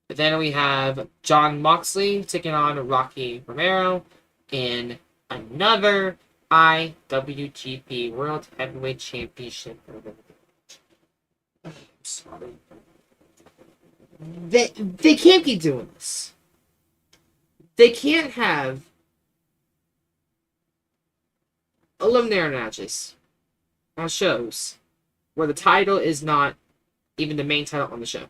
[SPEAKER 3] Then we have John Moxley taking on Rocky Romero in another IWGP World Heavyweight Championship. I'm sorry. They can't keep doing this. They can't have eliminator matches on shows where the title is not even the main title on the show.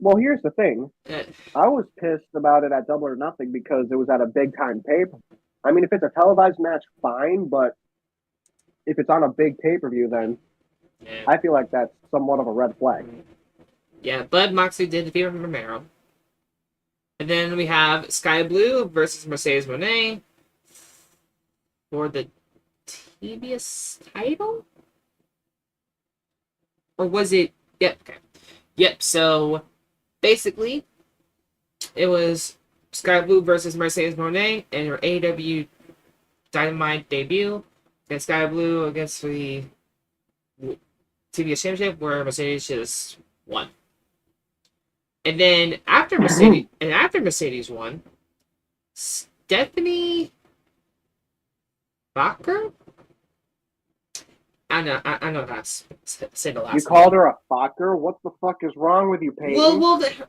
[SPEAKER 2] Well, here's the thing.
[SPEAKER 3] Uh,
[SPEAKER 2] I was pissed about it at Double or Nothing because it was at a big time pay-per. I mean, if it's a televised match, fine, but if it's on a big pay-per-view, then
[SPEAKER 3] yeah.
[SPEAKER 2] I feel like that's somewhat of a red flag.
[SPEAKER 3] Yeah, but Moxley did defeat Romero. And then we have Sky Blue versus Mercedes Moné for the TBS title? Or was it... Yep, okay. Yep, so basically, it was Sky Blue versus Mercedes Moné in her AEW Dynamite debut. And Sky Blue against the TBS Championship, where Mercedes just won. And then after Mercedes won, Stephanie Bacher? I know how to say the last name.
[SPEAKER 2] You called her a fucker? What the fuck is wrong with you, Peyton?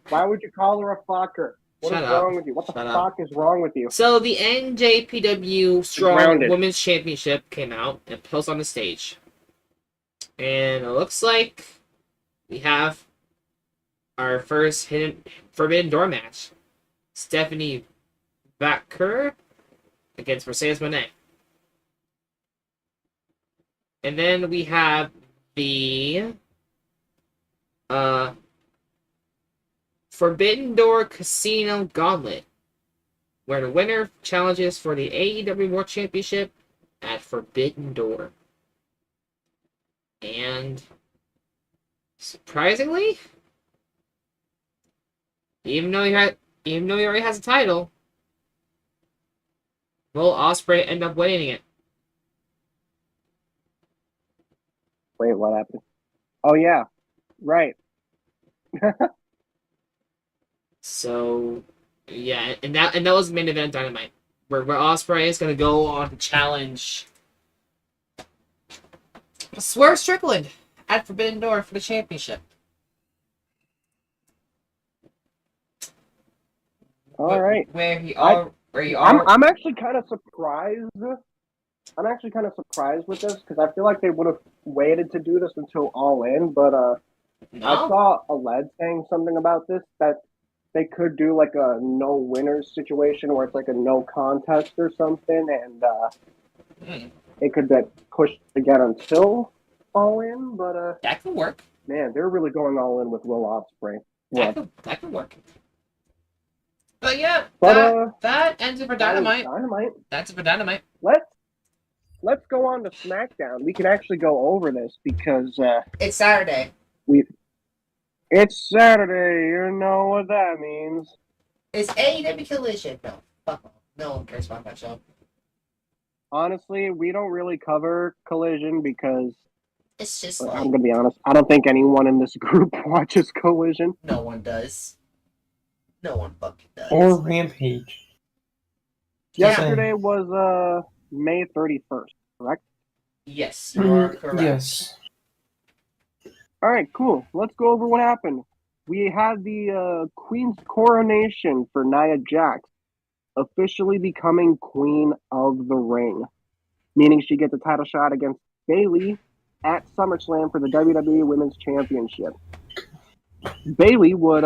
[SPEAKER 2] Why would you call her a fucker? What is wrong with you? What the fuck is wrong with you?
[SPEAKER 3] So the NJPW Strong Women's Championship came out and posted on the stage. And it looks like we have our first Forbidden Door match. Stephanie Bacher against Mercedes Moné. And then we have the Forbidden Door Casino Gauntlet, where the winner challenges for the AEW World Championship at Forbidden Door. And surprisingly, even though he already has a title, Will Ospreay end up winning it.
[SPEAKER 2] Wait, what happened? Oh yeah, right.
[SPEAKER 3] So yeah, and that was the main event Dynamite, where Ospreay is gonna go on to challenge Swerve Strickland at Forbidden Door for the championship.
[SPEAKER 2] All right.
[SPEAKER 3] I'm
[SPEAKER 2] actually kind of surprised. I'm actually kind of surprised with this because I feel like they would have waited to do this until All In, but
[SPEAKER 3] No.
[SPEAKER 2] I saw Aled saying something about this, that they could do like a no winners situation where it's like a no contest or something, and it could get pushed again until All In, but
[SPEAKER 3] that could work.
[SPEAKER 2] Man, they're really going all in with Will Ospreay.
[SPEAKER 3] That could work. But yeah, that ends it for Dynamite. That's it for Dynamite.
[SPEAKER 2] Let's go on to SmackDown. We can actually go over this because
[SPEAKER 3] It's Saturday.
[SPEAKER 2] It's Saturday. You know what that means.
[SPEAKER 3] It's AEW Collision. No, fuck off. No one cares about that show.
[SPEAKER 2] Honestly, we don't really cover Collision because
[SPEAKER 3] It's just
[SPEAKER 2] I'm gonna be honest. I don't think anyone in this group watches Collision.
[SPEAKER 3] No one does. No one fucking does.
[SPEAKER 4] Or Rampage.
[SPEAKER 2] Yesterday was May 31st, correct?
[SPEAKER 3] Yes, you are correct.
[SPEAKER 4] Yes.
[SPEAKER 2] All right, cool. Let's go over what happened. We had the Queen's coronation for Nia Jax, officially becoming Queen of the Ring, meaning she gets a title shot against Bayley at SummerSlam for the WWE Women's Championship. Bayley would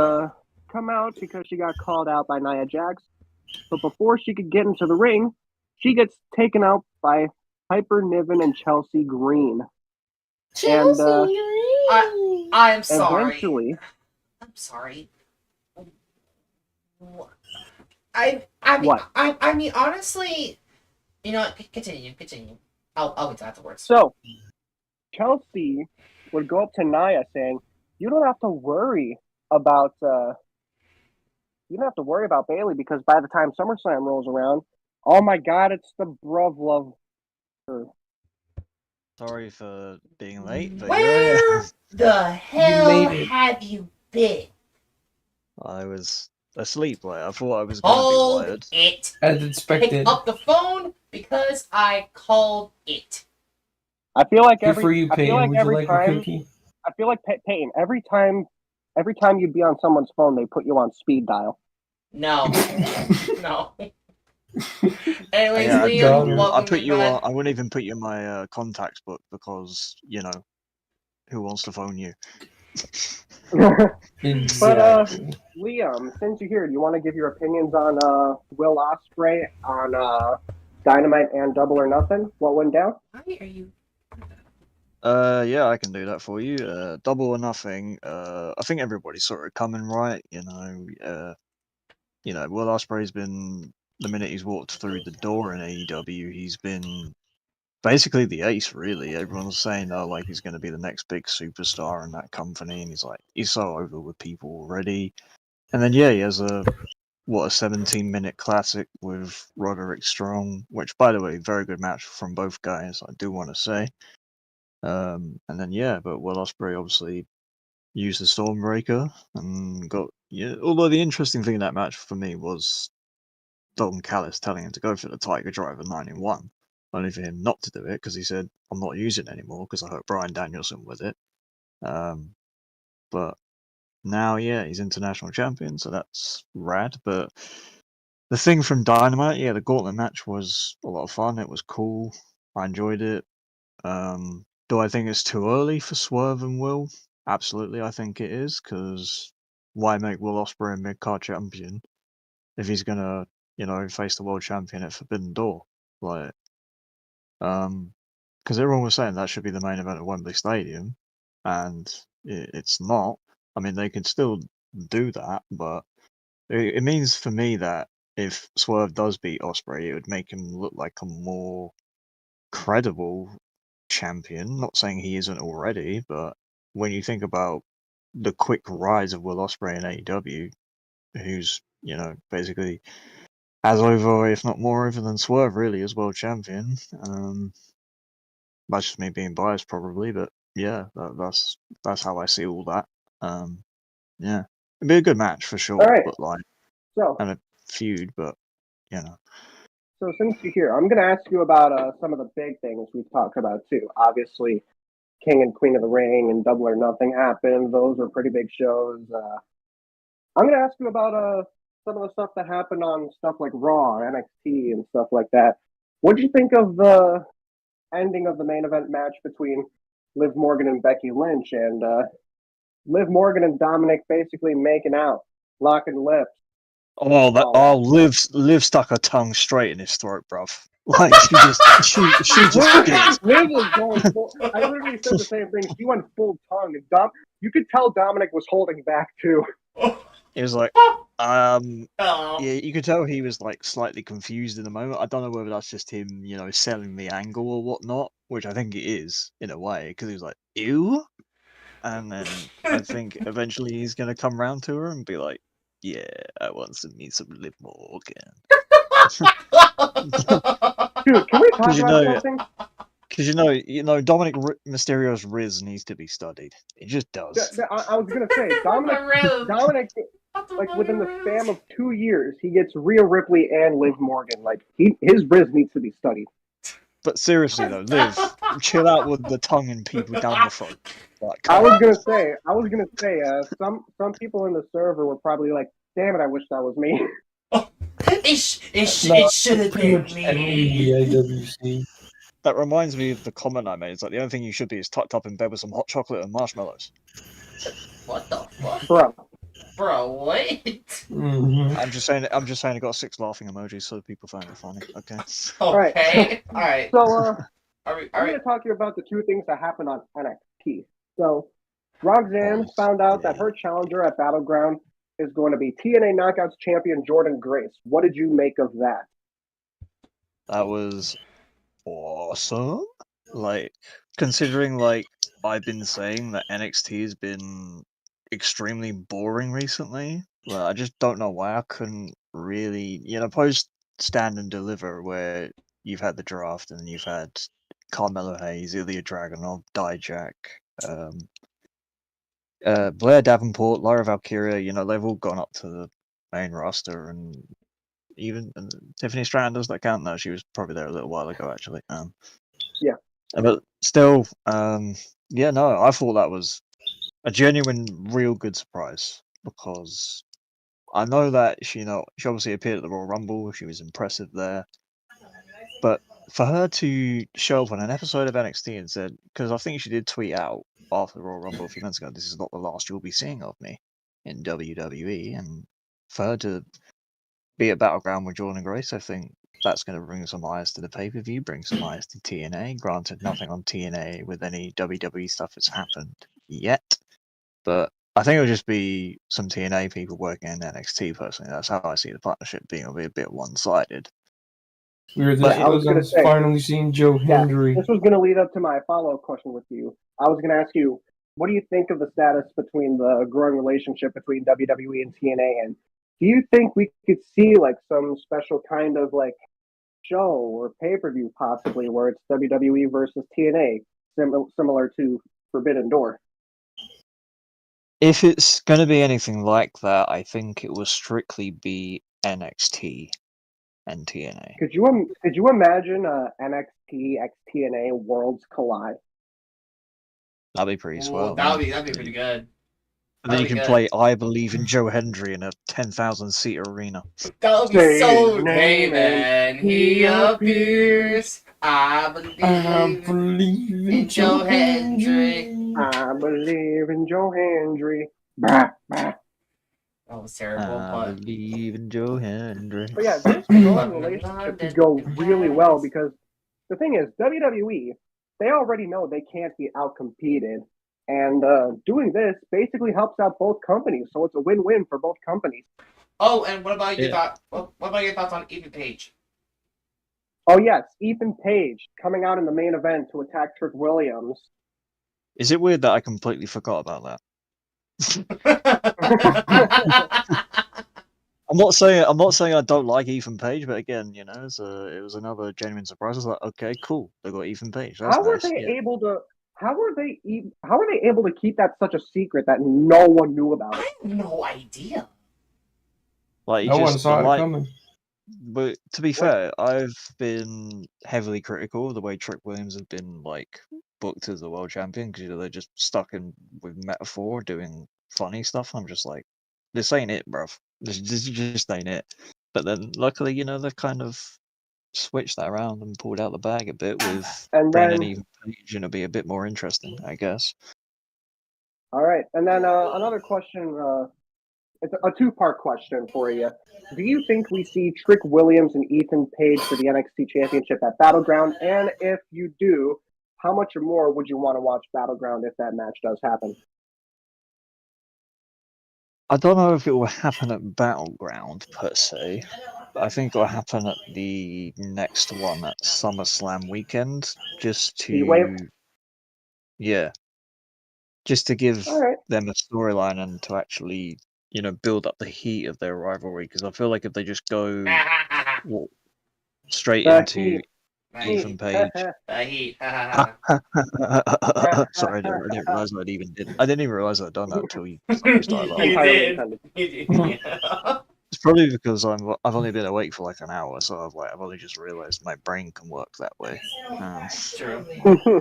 [SPEAKER 2] come out because she got called out by Nia Jax, but before she could get into the ring, she gets taken out by Piper Niven and Chelsea Green.
[SPEAKER 3] Chelsea Green. I'm sorry.
[SPEAKER 2] Eventually,
[SPEAKER 3] I'm sorry. I mean, honestly, you know what? Continue. I'll wait till afterwards.
[SPEAKER 2] So, Chelsea would go up to Nia saying, "You don't have to worry about Bayley because by the time SummerSlam rolls around, oh my God, it's the bruv love."
[SPEAKER 5] Sorry for being late, but
[SPEAKER 3] Where the hell have you been?
[SPEAKER 5] I was asleep. Like I thought I was going to be wired.
[SPEAKER 3] It.
[SPEAKER 4] As expected.
[SPEAKER 3] Pick up the phone because I called it.
[SPEAKER 2] I feel like
[SPEAKER 4] Good for you, Peyton. Would you like a cookie?
[SPEAKER 2] I feel like Peyton. Every time you'd be on someone's phone, they put you on speed dial.
[SPEAKER 3] No, no. Anyways,
[SPEAKER 5] Yeah,
[SPEAKER 3] Liam,
[SPEAKER 5] I put you. I wouldn't even put you in my contacts book because you know who wants to phone you.
[SPEAKER 4] Exactly.
[SPEAKER 2] But Liam, since you're here, do you want to give your opinions on Will Ospreay on Dynamite and Double or Nothing? What went down?
[SPEAKER 3] Why are you?
[SPEAKER 5] Yeah, I can do that for you. Double or Nothing. I think everybody saw it coming, right? You know, Will Ospreay's been the minute he's walked through the door in AEW, he's been basically the ace. Really, everyone's saying, "Oh, like he's going to be the next big superstar in that company," and he's so over with people already. And then yeah, he has a 17-minute classic with Roderick Strong, which by the way, very good match from both guys. I do want to say. And then yeah, but Will Ospreay obviously used the Stormbreaker and got Although the interesting thing in that match for me was Dalton Callis telling him to go for the Tiger Driver 9-in-1, only for him not to do it because he said, "I'm not using it anymore because I hurt Bryan Danielson with it." But now, yeah, he's international champion, so that's rad. But the thing from Dynamite, yeah, the Gauntlet match was a lot of fun. It was cool. I enjoyed it. Do I think it's too early for Swerve and Will? Absolutely, I think it is, because why make Will Ospreay a mid-card champion if he's gonna, face the world champion at Forbidden Door? Like, because everyone was saying that should be the main event at Wembley Stadium, and it's not. I mean, they can still do that, but it means for me that if Swerve does beat Ospreay, it would make him look like a more credible champion. Not saying he isn't already, but when you think about the quick rise of Will Ospreay in AEW, who's basically as over, if not more over than Swerve, really, as world champion. That's just me being biased, probably, but yeah, that's how I see all that. Yeah, it'd be a good match for sure,
[SPEAKER 2] right.
[SPEAKER 5] but and a feud, but
[SPEAKER 2] So since you're here, I'm going to ask you about some of the big things we've talked about too. Obviously, King and Queen of the Ring and Double or Nothing happened. Those were pretty big shows. I'm going to ask you about some of the stuff that happened on stuff like Raw, NXT, and stuff like that. What did you think of the ending of the main event match between Liv Morgan and Becky Lynch, and Liv Morgan and Dominic basically making out, locking lips?
[SPEAKER 5] Liv stuck her tongue straight in his throat, bruv. Like she just did.
[SPEAKER 2] Liv was going full. I literally said the same thing. She went full tongue, and you could tell Dominic was holding back too.
[SPEAKER 5] It was like, yeah, you could tell he was like slightly confused in the moment. I don't know whether that's just him, selling the angle or whatnot, which I think it is in a way, because he was like, ew, and then I think eventually he's gonna come round to her and be like, yeah, I want to meet some Liv Morgan.
[SPEAKER 2] Dude, can we talk about something?
[SPEAKER 5] Because Dominic Mysterio's Riz needs to be studied. It just does.
[SPEAKER 2] I was gonna say Dominic, like within the span of 2 years, he gets Rhea Ripley and Liv Morgan. Like his Riz needs to be studied.
[SPEAKER 5] But seriously though, Liv, chill out with the tongue and people down the throat. Like,
[SPEAKER 2] I was gonna say, some people in the server were probably like, "Damn it, I wish that was me."
[SPEAKER 3] It should have been me.
[SPEAKER 4] AWC.
[SPEAKER 5] That reminds me of the comment I made. It's like the only thing you should be is tucked up in bed with some hot chocolate and marshmallows.
[SPEAKER 3] What the fuck,
[SPEAKER 2] Bro,
[SPEAKER 3] what?
[SPEAKER 4] Mm-hmm.
[SPEAKER 5] I'm just saying. I got 6 laughing emojis so people find it funny. Okay.
[SPEAKER 3] Okay, all right.
[SPEAKER 2] So
[SPEAKER 3] Are we?
[SPEAKER 2] I'm gonna talk to you about the 2 things that happened on NXT. So Roxanne found out that her challenger at Battleground is going to be TNA Knockouts champion Jordan Grace. What did you make of that?
[SPEAKER 5] That was awesome. Like, considering like I've been saying that NXT has been extremely boring recently. Well, I just don't know why I couldn't really, post Stand and Deliver, where you've had the draft and you've had Carmelo Hayes, Ilya Dragunov, Dijak, Blair Davenport, Lyra Valkyria. They've all gone up to the main roster, and even Tiffany Stratton, does that count? No, she was probably there a little while ago, actually.
[SPEAKER 2] Yeah.
[SPEAKER 5] But still, I thought that was a genuine, real good surprise, because I know that she obviously appeared at the Royal Rumble. She was impressive there, but for her to show up on an episode of NXT and said, because I think she did tweet out after the Royal Rumble a few months ago, "This is not the last you'll be seeing of me in WWE," and for her to be at Battleground with Jordan Grace, I think that's going to bring some eyes to the pay-per-view, bring some eyes to TNA. Granted, nothing on TNA with any WWE stuff has happened yet, but I think it'll just be some TNA people working in NXT, personally. That's how I see the partnership being. It'll be a bit one-sided.
[SPEAKER 4] We were
[SPEAKER 2] I was gonna say,
[SPEAKER 4] finally seeing Joe Hendry.
[SPEAKER 2] This was going to lead up to my follow-up question with you. I was going to ask you, what do you think of the status between the growing relationship between WWE and TNA, and do you think we could see like some special kind of like show or pay-per-view possibly where it's WWE versus TNA, similar to Forbidden Door?
[SPEAKER 5] If it's going to be anything like that, I think it will strictly be NXT and TNA.
[SPEAKER 2] Could you imagine NXT x TNA worlds collide?
[SPEAKER 5] That'd be pretty swell.
[SPEAKER 3] That'd be pretty good.
[SPEAKER 5] And then you can play "I Believe in Joe Hendry" in a 10,000-seat arena.
[SPEAKER 3] That would be so great, man. He appears. I believe in Joe Hendry.
[SPEAKER 2] I believe in Joe Hendry. Bah, bah.
[SPEAKER 3] That was terrible.
[SPEAKER 5] I believe in Joe Hendry.
[SPEAKER 2] But yeah, this growing relationship could go really well, because the thing is, WWE, they already know they can't be outcompeted. And doing this basically helps out both companies, so it's a win-win for both companies.
[SPEAKER 3] Oh, and what about your thoughts? What about your thoughts on Ethan Page?
[SPEAKER 2] Oh yes, Ethan Page coming out in the main event to attack Trick Williams.
[SPEAKER 5] Is it weird that I completely forgot about that? I'm not saying I don't like Ethan Page, but again, it was another genuine surprise. I was like, okay, cool, they got Ethan Page. That's
[SPEAKER 2] How were they able to keep that such a secret that no one knew about?
[SPEAKER 3] I have no idea.
[SPEAKER 5] Like,
[SPEAKER 4] no one saw it coming.
[SPEAKER 5] But to be fair, I've been heavily critical of the way Trick Williams has been booked as the world champion, because they're just stuck in with metaphor doing funny stuff. I'm just like, this ain't it, bruv. This just ain't it. But then luckily, they've kind of switched that around and pulled out the bag a bit with bringing Ethan Page, and it'll be a bit more interesting, I guess.
[SPEAKER 2] All right, and then another question. It's a 2-part question for you. Do you think we see Trick Williams and Ethan Page for the NXT Championship at Battleground? And if you do, how much more would you want to watch Battleground if that match does happen?
[SPEAKER 5] I don't know if it will happen at Battleground per se. I think it will happen at the next one at SummerSlam weekend, just to give them a storyline and to actually build up the heat of their rivalry. Because I feel like if they just go straight into Ethan Page.
[SPEAKER 3] Heat.
[SPEAKER 5] Sorry, I didn't realize I didn't even realize I'd done that until you started laughing.
[SPEAKER 2] Entirely intended.
[SPEAKER 5] It's probably because I've only been awake for like an hour, so I've only just realized my brain can work that way.
[SPEAKER 3] True.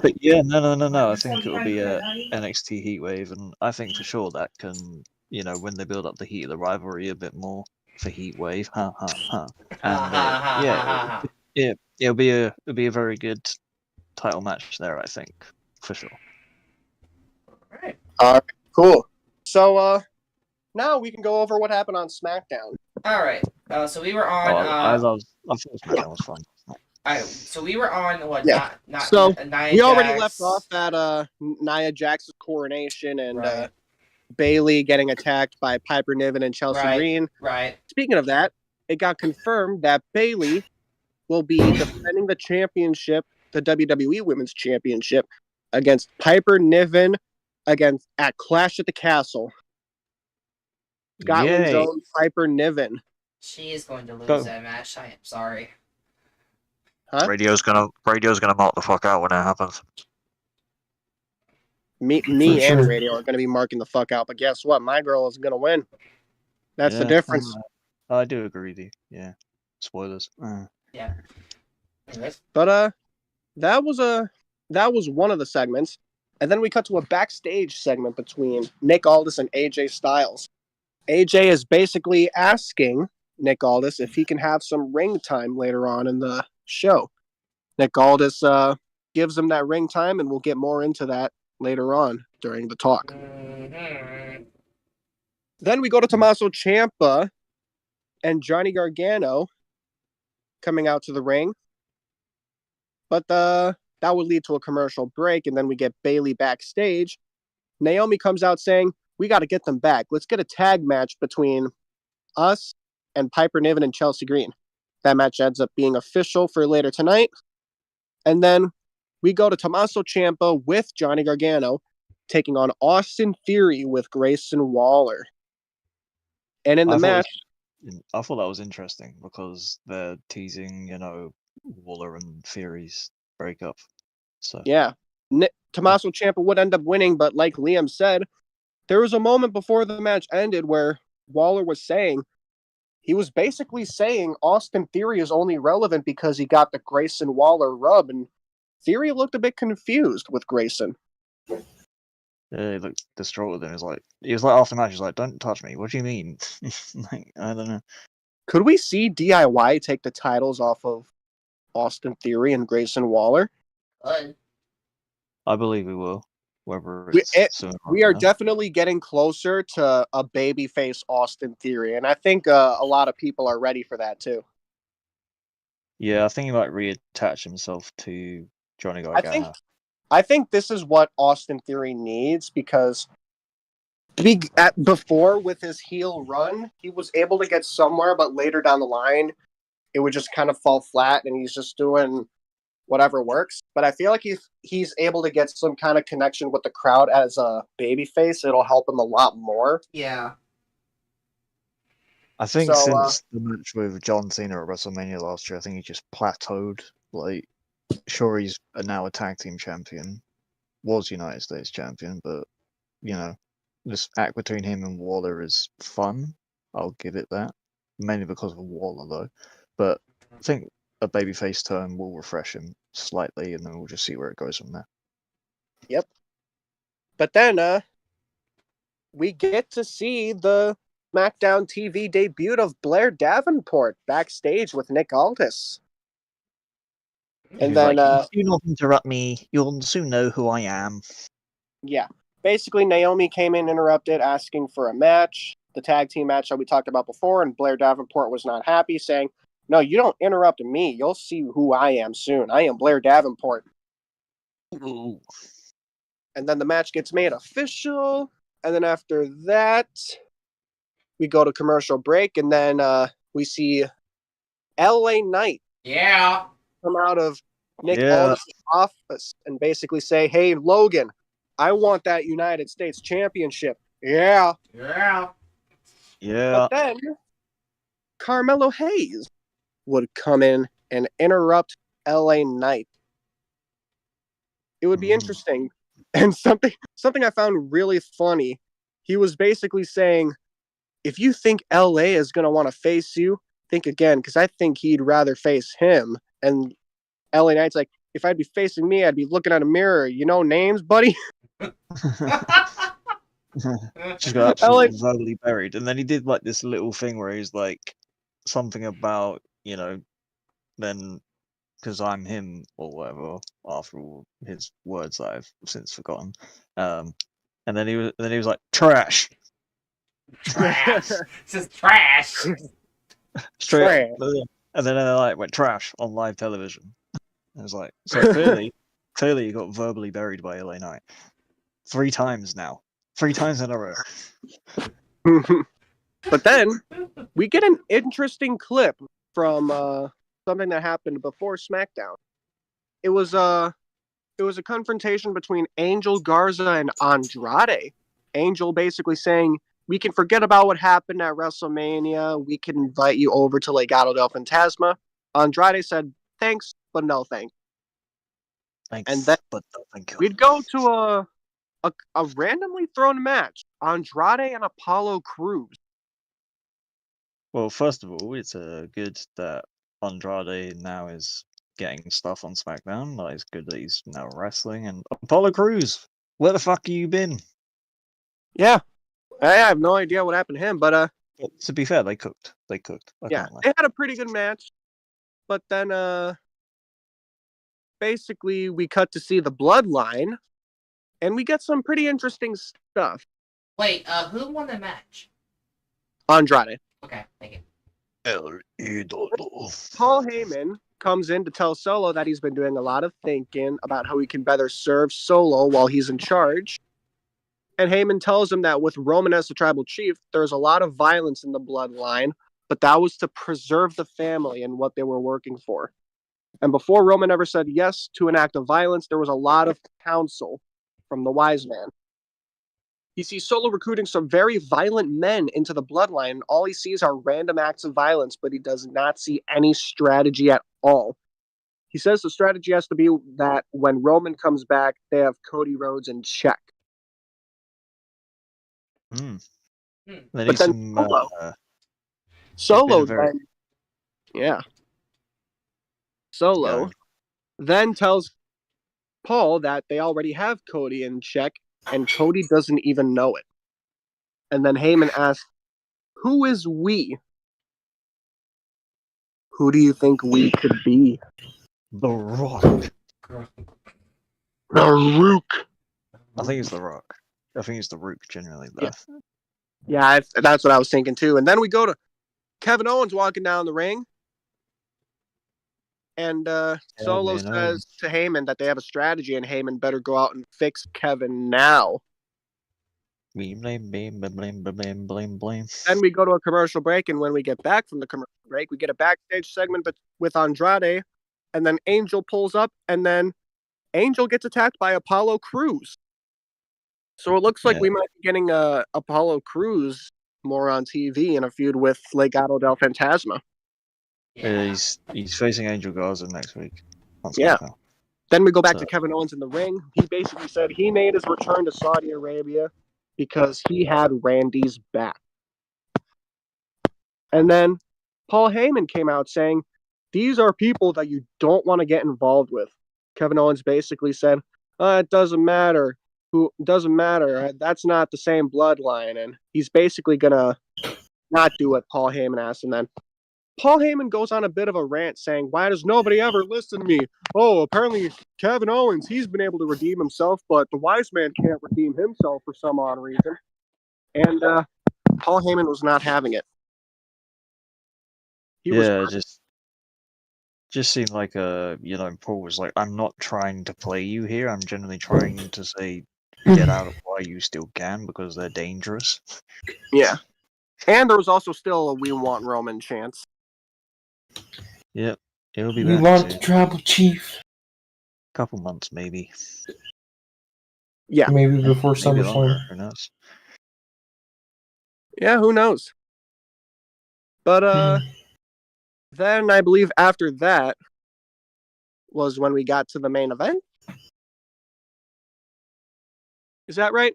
[SPEAKER 5] But yeah, no. I think it'll be a NXT Heatwave, and I think for sure that can, when they build up the heat of the rivalry a bit more for Heatwave, and it'll be a very good title match there, I think, for sure.
[SPEAKER 3] All right.
[SPEAKER 2] Cool. So now we can go over what happened on SmackDown.
[SPEAKER 3] All right. So we were on.
[SPEAKER 5] I thought SmackDown was fun.
[SPEAKER 3] So we were on what?
[SPEAKER 2] Yeah.
[SPEAKER 3] Not
[SPEAKER 2] So
[SPEAKER 3] Nia
[SPEAKER 2] we already
[SPEAKER 3] Jax.
[SPEAKER 2] left off at Nia Jax's coronation and
[SPEAKER 3] Right.
[SPEAKER 2] Bayley getting attacked by Piper Niven and Chelsea Green.
[SPEAKER 3] Right.
[SPEAKER 2] Speaking of that, it got confirmed that Bayley will be defending the championship, the WWE Women's Championship, against Piper Niven at Clash at the Castle. Scotland's
[SPEAKER 5] Yay.
[SPEAKER 2] own Piper Niven.
[SPEAKER 3] She is going to lose
[SPEAKER 5] Go.
[SPEAKER 3] that match. I am sorry.
[SPEAKER 2] Huh?
[SPEAKER 5] Radio's gonna mark the fuck out when that happens.
[SPEAKER 2] Me and Radio are going to be marking the fuck out, but guess what? My girl is going to win. That's the difference.
[SPEAKER 5] I do agree with you. Yeah. Spoilers.
[SPEAKER 3] Yeah. Anyways.
[SPEAKER 2] But that was one of the segments, and then we cut to a backstage segment between Nick Aldis and AJ Styles. AJ is basically asking Nick Aldis if he can have some ring time later on in the show. Nick Aldis gives him that ring time, and we'll get more into that later on during the talk.
[SPEAKER 3] Mm-hmm.
[SPEAKER 2] Then we go to Tommaso Ciampa and Johnny Gargano coming out to the ring. But that would lead to a commercial break, and then we get Bayley backstage. Naomi comes out saying, we got to get them back. Let's get a tag match between us and Piper Niven and Chelsea Green. That match ends up being official for later tonight. And then we go to Tommaso Ciampa with Johnny Gargano taking on Austin Theory with Grayson Waller. And in the match...
[SPEAKER 5] I thought that was interesting because they're teasing, Waller and Theory's breakup. So
[SPEAKER 2] yeah. Tommaso Ciampa would end up winning, but like Liam said, there was a moment before the match ended where Waller was basically saying Austin Theory is only relevant because he got the Grayson Waller rub, and Theory looked a bit confused with Grayson.
[SPEAKER 5] Yeah, he looked distraught with him. He was like after the match, he's like, "Don't touch me." What do you mean? I don't know.
[SPEAKER 2] Could we see DIY take the titles off of Austin Theory and Grayson Waller?
[SPEAKER 3] Good.
[SPEAKER 5] I believe we will. Whether
[SPEAKER 2] we are definitely getting closer to a babyface Austin Theory, and I think a lot of people are ready for that too.
[SPEAKER 5] Yeah, I think he might reattach himself to Johnny Gargano.
[SPEAKER 2] I think this is what Austin Theory needs, because before with his heel run, he was able to get somewhere, but later down the line, it would just kind of fall flat, and he's just doing whatever works. But I feel like if he's able to get some kind of connection with the crowd as a babyface, it'll help him a lot more.
[SPEAKER 3] Yeah.
[SPEAKER 5] I think since the match with John Cena at WrestleMania last year, I think he just plateaued. Like, sure, he's now a tag team champion, was United States champion, but, this act between him and Waller is fun. I'll give it that. Mainly because of Waller, though. But I think a babyface turn will refresh him slightly, and then we'll just see where it goes from there.
[SPEAKER 2] Yep. But then we get to see the SmackDown TV debut of Blair Davenport backstage with Nick Aldis. And then
[SPEAKER 5] do not interrupt me. You'll soon know who I am.
[SPEAKER 2] Yeah. Basically, Naomi came in, interrupted, asking for a match, the tag team match that we talked about before, and Blair Davenport was not happy, saying, "No, you don't interrupt me. You'll see who I am soon. I am Blair Davenport."
[SPEAKER 5] Ooh.
[SPEAKER 2] And then the match gets made official. And then after that, we go to commercial break. And then we see LA Knight come out of Nick Aldis' office and basically say, "Hey, Logan, I want that United States Championship." Yeah. But then Carmelo Hayes would come in and interrupt LA Knight. It would be interesting. And something I found really funny, he was basically saying, if you think LA is going to want to face you, think again, because I think he'd rather face him. And LA Knight's like, if I'd be facing me, I'd be looking at a mirror. You know names, buddy?
[SPEAKER 5] Just got absolutely verbally buried. And then he did like this little thing where he's like something about, then because I'm him or whatever, after all his words that I've since forgotten. And then he was like, trash.
[SPEAKER 3] Trash. This is trash.
[SPEAKER 5] Straight up. And then they like went trash on live television. I was like, so clearly you got verbally buried by LA Knight 3 times now, 3 times in a row.
[SPEAKER 2] But then we get an interesting clip from something that happened before SmackDown. It was a confrontation between Angel Garza and Andrade. Angel basically saying, we can forget about what happened at WrestleMania. We can invite you over to Legado del Fantasma. Andrade said, thanks, but no thanks.
[SPEAKER 5] Thanks,
[SPEAKER 2] and then
[SPEAKER 5] but no thank you.
[SPEAKER 2] We'd go to a randomly thrown match. Andrade and Apollo Crews.
[SPEAKER 5] Well, first of all, it's good that Andrade now is getting stuff on SmackDown. Like, it's good that he's now wrestling. And Apollo Crews, where the fuck have you been?
[SPEAKER 2] Yeah. I have no idea what happened to him, but
[SPEAKER 5] to be fair, they cooked. They
[SPEAKER 2] had a pretty good match, but then basically we cut to see the Bloodline, and we get some pretty interesting stuff.
[SPEAKER 3] Wait, who won the match?
[SPEAKER 2] Andrade.
[SPEAKER 3] Okay, thank you.
[SPEAKER 2] Paul Heyman comes in to tell Solo that he's been doing a lot of thinking about how he can better serve Solo while he's in charge. And Heyman tells him that with Roman as the tribal chief, there's a lot of violence in the Bloodline, but that was to preserve the family and what they were working for. And before Roman ever said yes to an act of violence, there was a lot of counsel from the wise man. He sees Solo recruiting some very violent men into the Bloodline. All he sees are random acts of violence, but he does not see any strategy at all. He says the strategy has to be that when Roman comes back, they have Cody Rhodes in check. But then Solo then tells Paul that they already have Cody in check, and Cody doesn't even know it. And then Heyman asks, who is we? Who do you think we could be?
[SPEAKER 5] The Rock.
[SPEAKER 2] The Rook.
[SPEAKER 5] I think it's The Rock. I think it's the Rook generally, though.
[SPEAKER 2] Yeah, that's what I was thinking too. And then we go to Kevin Owens walking down the ring. And Solo says to Heyman that they have a strategy, and Heyman better go out and fix Kevin now.
[SPEAKER 5] Blame.
[SPEAKER 2] Then we go to a commercial break, and when we get back from the commercial break, we get a backstage segment with Andrade, and then Angel pulls up, and then Angel gets attacked by Apollo Crews. So it looks like we might be getting Apollo Crews more on TV in a feud with Legado del Fantasma.
[SPEAKER 5] Yeah. He's facing Angel Garza next week.
[SPEAKER 2] Yeah. Then we go back to Kevin Owens in the ring. He basically said he made his return to Saudi Arabia because he had Randy's back. And then Paul Heyman came out saying, these are people that you don't want to get involved with. Kevin Owens basically said, it doesn't matter. Doesn't matter. That's not the same bloodline. And he's basically going to not do what Paul Heyman asked. And then Paul Heyman goes on a bit of a rant saying, why does nobody ever listen to me? Oh, apparently Kevin Owens, he's been able to redeem himself, but the wise man can't redeem himself for some odd reason. And Paul Heyman was not having it.
[SPEAKER 5] Just seemed like Paul was like, I'm not trying to play you here. I'm generally trying to say, get out of why you still can, because they're dangerous.
[SPEAKER 2] Yeah. And there was also still a we want Roman chance.
[SPEAKER 5] Yep. It'll be
[SPEAKER 4] we want the tribal chief.
[SPEAKER 5] Couple months, maybe.
[SPEAKER 2] Yeah.
[SPEAKER 4] Maybe before SummerSlam.
[SPEAKER 5] Who knows?
[SPEAKER 2] Yeah, who knows? But then I believe after that, was when we got to the main event. Is that right?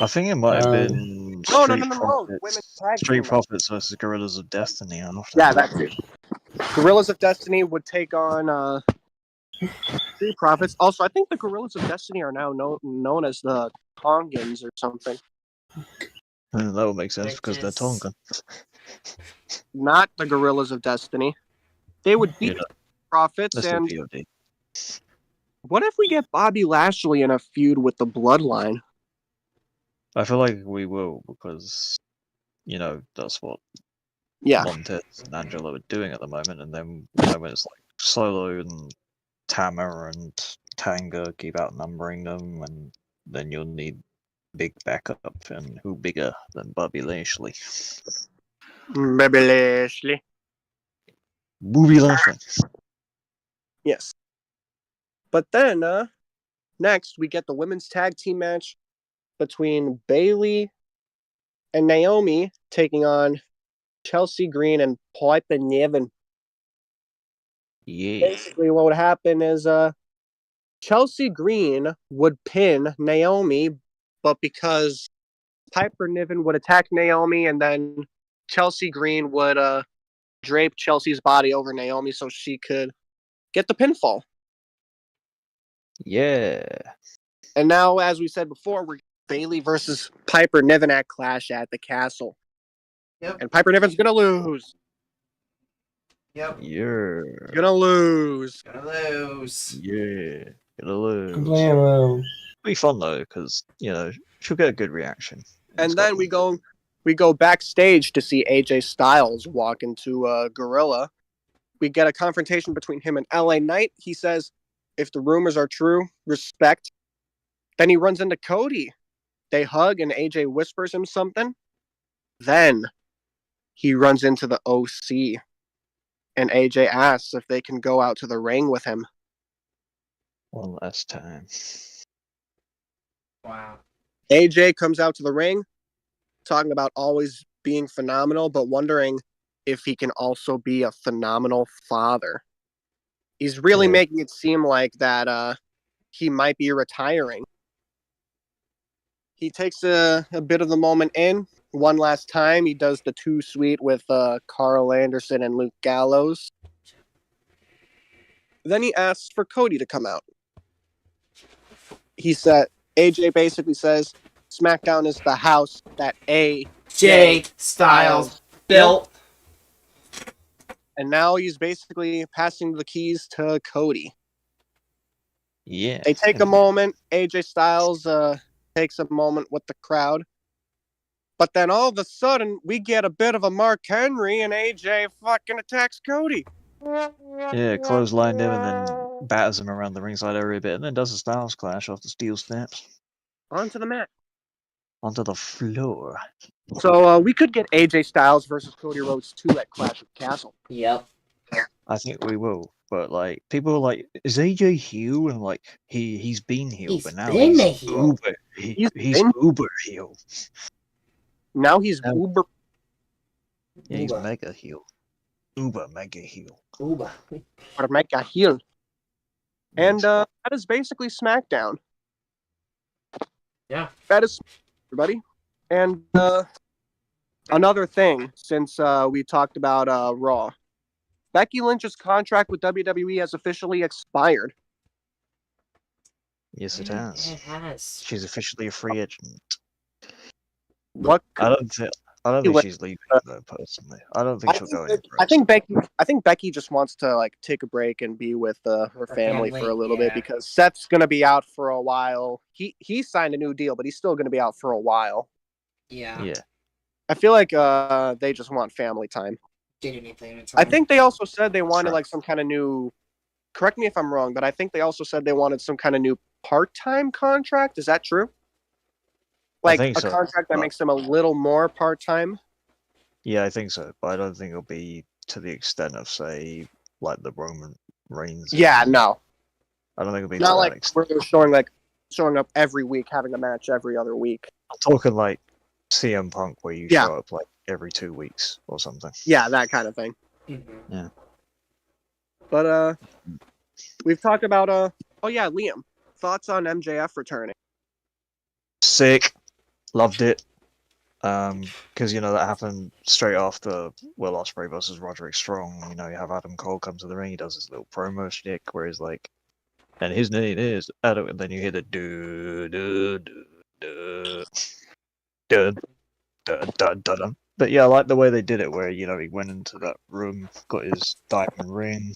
[SPEAKER 5] I think it might have been
[SPEAKER 2] No.
[SPEAKER 5] Profits,
[SPEAKER 2] Women's tag
[SPEAKER 5] Street
[SPEAKER 2] team.
[SPEAKER 5] Profits versus Gorillas of Destiny.
[SPEAKER 2] Yeah, that's it. Gorillas of Destiny would take on Street Profits. Also, I think the Gorillas of Destiny are now known as the Tongans or something.
[SPEAKER 5] That would make sense because they're Tongan.
[SPEAKER 2] Not the Gorillas of Destiny. They would beat Profits.
[SPEAKER 5] Let's
[SPEAKER 2] And
[SPEAKER 5] do VOD.
[SPEAKER 2] what if we get Bobby Lashley in a feud with the Bloodline?
[SPEAKER 5] I feel like we will because, that's what
[SPEAKER 2] Yeah.
[SPEAKER 5] Montez and Angelo are doing at the moment. And then, when it's like Solo and Tama and Tanga keep outnumbering them, and then you'll need big backup. And who bigger than Bobby Lashley?
[SPEAKER 2] Bobby Lashley.
[SPEAKER 5] Bobby Lashley.
[SPEAKER 2] Yes. But then, next, we get the women's tag team match between Bayley and Naomi taking on Chelsea Green and Piper Niven.
[SPEAKER 5] Yeah.
[SPEAKER 2] Basically, what would happen is Chelsea Green would pin Naomi, but because Piper Niven would attack Naomi, and then Chelsea Green would drape Chelsea's body over Naomi so she could get the pinfall.
[SPEAKER 5] Yeah.
[SPEAKER 2] And now, as we said before, we're Bayley versus Piper Niven at Clash at the Castle.
[SPEAKER 3] Yep.
[SPEAKER 2] And Piper Niven's gonna lose.
[SPEAKER 3] Yep.
[SPEAKER 5] Yeah.
[SPEAKER 2] Gonna lose.
[SPEAKER 3] Gonna lose.
[SPEAKER 5] Yeah. Gonna lose.
[SPEAKER 4] Blammo.
[SPEAKER 5] Be fun though, because she'll get a good reaction.
[SPEAKER 2] And then we go backstage to see AJ Styles walk into Gorilla. We get a confrontation between him and LA Knight. He says, if the rumors are true, respect. Then he runs into Cody. They hug and AJ whispers him something. Then he runs into the OC. And AJ asks if they can go out to the ring with him.
[SPEAKER 5] one last time.
[SPEAKER 3] Wow.
[SPEAKER 2] AJ comes out to the ring, talking about always being phenomenal, but wondering if he can also be a phenomenal father. He's really making it seem like that he might be retiring. He takes a bit of the moment in. One last time, he does the too sweet with Carl Anderson and Luke Gallows. Then he asks for Cody to come out. AJ basically says, SmackDown is the house that
[SPEAKER 3] AJ Styles built.
[SPEAKER 2] And now he's basically passing the keys to Cody.
[SPEAKER 5] Yeah.
[SPEAKER 2] They take a moment. AJ Styles takes a moment with the crowd. But then all of a sudden, we get a bit of a Mark Henry, and AJ fucking attacks Cody.
[SPEAKER 5] Yeah, clotheslined him and then batters him around the ringside area a bit, and then does a Styles Clash off the steel steps.
[SPEAKER 2] Onto the mat.
[SPEAKER 5] Onto the floor.
[SPEAKER 2] So we could get AJ Styles versus Cody Rhodes 2 at Clash of the Castle.
[SPEAKER 3] Yep.
[SPEAKER 5] I think we will. But people are like, is AJ heel? And he's been heel, but now he's
[SPEAKER 3] heel.
[SPEAKER 5] uber. He's uber heel.
[SPEAKER 2] Now he's uber.
[SPEAKER 5] Yeah, he's mega heel. Uber mega heel.
[SPEAKER 3] Uber.
[SPEAKER 2] Or mega heel. And that is basically SmackDown.
[SPEAKER 3] Yeah.
[SPEAKER 2] That is everybody. And another thing, since we talked about Raw. Becky Lynch's contract with WWE has officially expired.
[SPEAKER 5] Yes, it has.
[SPEAKER 3] It has.
[SPEAKER 5] She's officially a free agent.
[SPEAKER 2] What?
[SPEAKER 5] I don't think she's leaving though, personally. I don't think she'll go anywhere.
[SPEAKER 2] I think Becky just wants to take a break and be with her family for a little bit, because Seth's gonna be out for a while. He signed a new deal, but he's still gonna be out for a while.
[SPEAKER 3] Yeah.
[SPEAKER 5] Yeah.
[SPEAKER 2] I feel like they just want family time.
[SPEAKER 3] Anything.
[SPEAKER 2] I think they also said they wanted some kind of new. Correct me if I'm wrong, but I think they also said they wanted some kind of new part-time contract. Is that true?
[SPEAKER 5] I think so,
[SPEAKER 2] contract that makes them a little more part-time.
[SPEAKER 5] Yeah, I think so, but I don't think it'll be to the extent of, say, like the Roman Reigns.
[SPEAKER 2] Yeah, no.
[SPEAKER 5] I don't think it'll be
[SPEAKER 2] not
[SPEAKER 5] to
[SPEAKER 2] like
[SPEAKER 5] that extent.
[SPEAKER 2] where they're showing up every week, having a match every other week.
[SPEAKER 5] I'm talking like CM Punk, where you show up every 2 weeks or something.
[SPEAKER 2] Yeah, that kind of thing.
[SPEAKER 3] Mm-hmm.
[SPEAKER 5] Yeah.
[SPEAKER 2] But we've talked about oh yeah, Liam. Thoughts on MJF returning?
[SPEAKER 5] Sick. Loved it. Because that happened straight after Will Ospreay versus Roderick Strong. You have Adam Cole come to the ring. He does his little promo shtick where he's like, and his name is Adam, and then you hear the do do do do do do do do. But yeah, I like the way they did it, where he went into that room, got his diamond ring,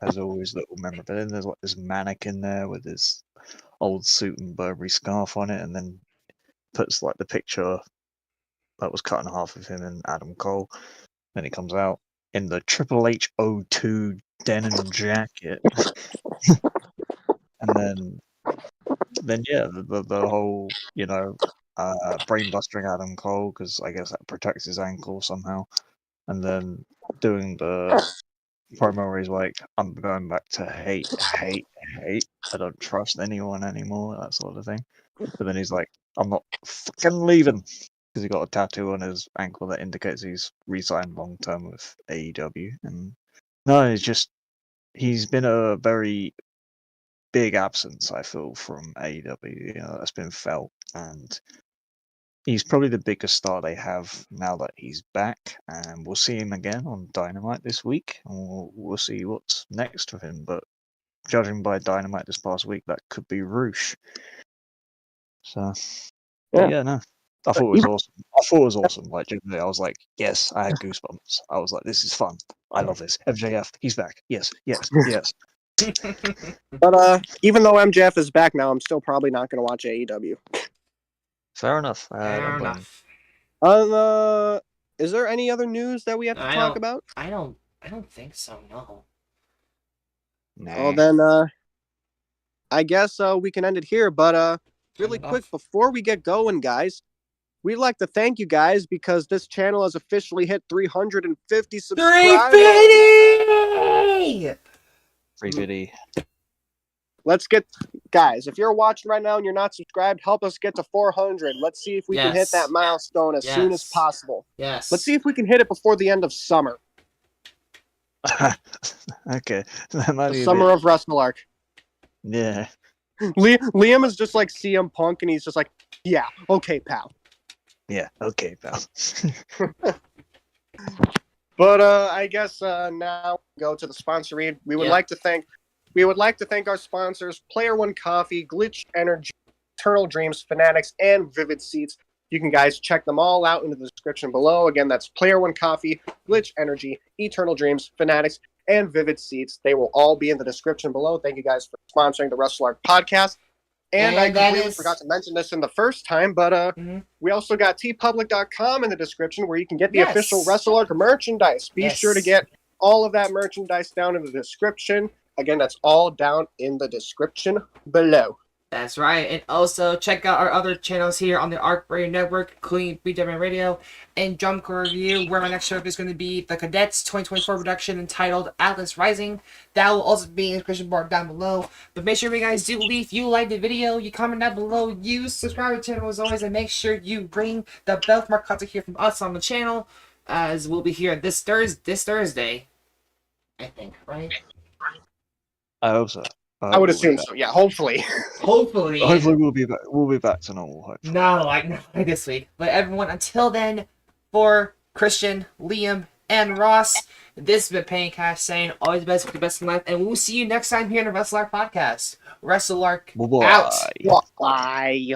[SPEAKER 5] as always, little memorabilia. And there's like this mannequin there with his old suit and Burberry scarf on it, and then puts like the picture that was cut in half of him and Adam Cole. Then he comes out in the Triple H 02 denim jacket. And then yeah, the whole, brainbustering Adam Cole, because I guess that protects his ankle somehow. And then doing the promo where he's like, I'm going back to hate. I don't trust anyone anymore, that sort of thing. But then he's like, I'm not fucking leaving. Because he got a tattoo on his ankle that indicates he's re-signed long term with AEW. And no, he's been a very big absence, I feel, from AEW. That's been felt. And he's probably the biggest star they have now that he's back. And we'll see him again on Dynamite this week. And we'll see what's next for him. But judging by Dynamite this past week, that could be Roosh. So, yeah, no. I thought it was awesome. Like, genuinely, I was like, yes, I had goosebumps. I was like, this is fun. I love this. MJF, he's back. Yes.
[SPEAKER 2] But even though MJF is back now, I'm still probably not going to watch AEW.
[SPEAKER 5] Fair enough.
[SPEAKER 3] Fair enough.
[SPEAKER 2] Is there any other news that we have to talk about?
[SPEAKER 3] I don't think so. No.
[SPEAKER 2] Well, then, I guess we can end it here. But really quick, before we get going, guys, we'd like to thank you guys because this channel has officially hit 350 subscribers.
[SPEAKER 5] 350!
[SPEAKER 2] Let's get, guys, if you're watching right now and you're not subscribed, help us get to 400. Let's see if we can hit that milestone as soon as possible.
[SPEAKER 3] Yes.
[SPEAKER 2] Let's see if we can hit it before the end of summer.
[SPEAKER 5] Okay. That might be
[SPEAKER 2] summer of Wrestle Arc.
[SPEAKER 5] Yeah.
[SPEAKER 2] Liam is just like CM Punk, and he's just like, yeah, okay, pal.
[SPEAKER 5] Yeah, okay, pal.
[SPEAKER 2] But I guess now go to the sponsor read. We would like to thank our sponsors: Player One Coffee, Glitch Energy, Eternal Dreams, Fanatics, and Vivid Seats. You can guys check them all out in the description below. Again, that's Player One Coffee, Glitch Energy, Eternal Dreams, Fanatics, and Vivid Seats. They will all be in the description below. Thank you guys for sponsoring the Wrestle Arc Podcast. And I completely forgot to mention this in the first time, but we also got tpublic.com in the description where you can get the official Wrestle Arc merchandise. Be sure to get all of that merchandise down in the description. Again, that's all down in the description below.
[SPEAKER 3] That's right. And also check out our other channels here on the Arc Radio Network, including BW Radio and Drum Corps Review, where my next show is going to be the Cadets 2024 production entitled Atlas Rising. That will also be in the description bar down below. But make sure you guys do leave. If you like the video, you comment down below, you subscribe to the channel as always, and make sure you ring the bell for more content here from us on the channel, as we'll be here this Thursday, I think, right?
[SPEAKER 5] I hope so.
[SPEAKER 2] I would assume so. Yeah, hopefully.
[SPEAKER 3] Hopefully
[SPEAKER 5] we'll be back. We'll be back to normal. Hopefully.
[SPEAKER 3] Not like this week. But everyone, until then, for Christian, Liam, and Ross, this has been Paying Cash saying always the best for the best in life, and we'll see you next time here in the Wrestle Arc Podcast. Wrestle Arc out.
[SPEAKER 2] Bye.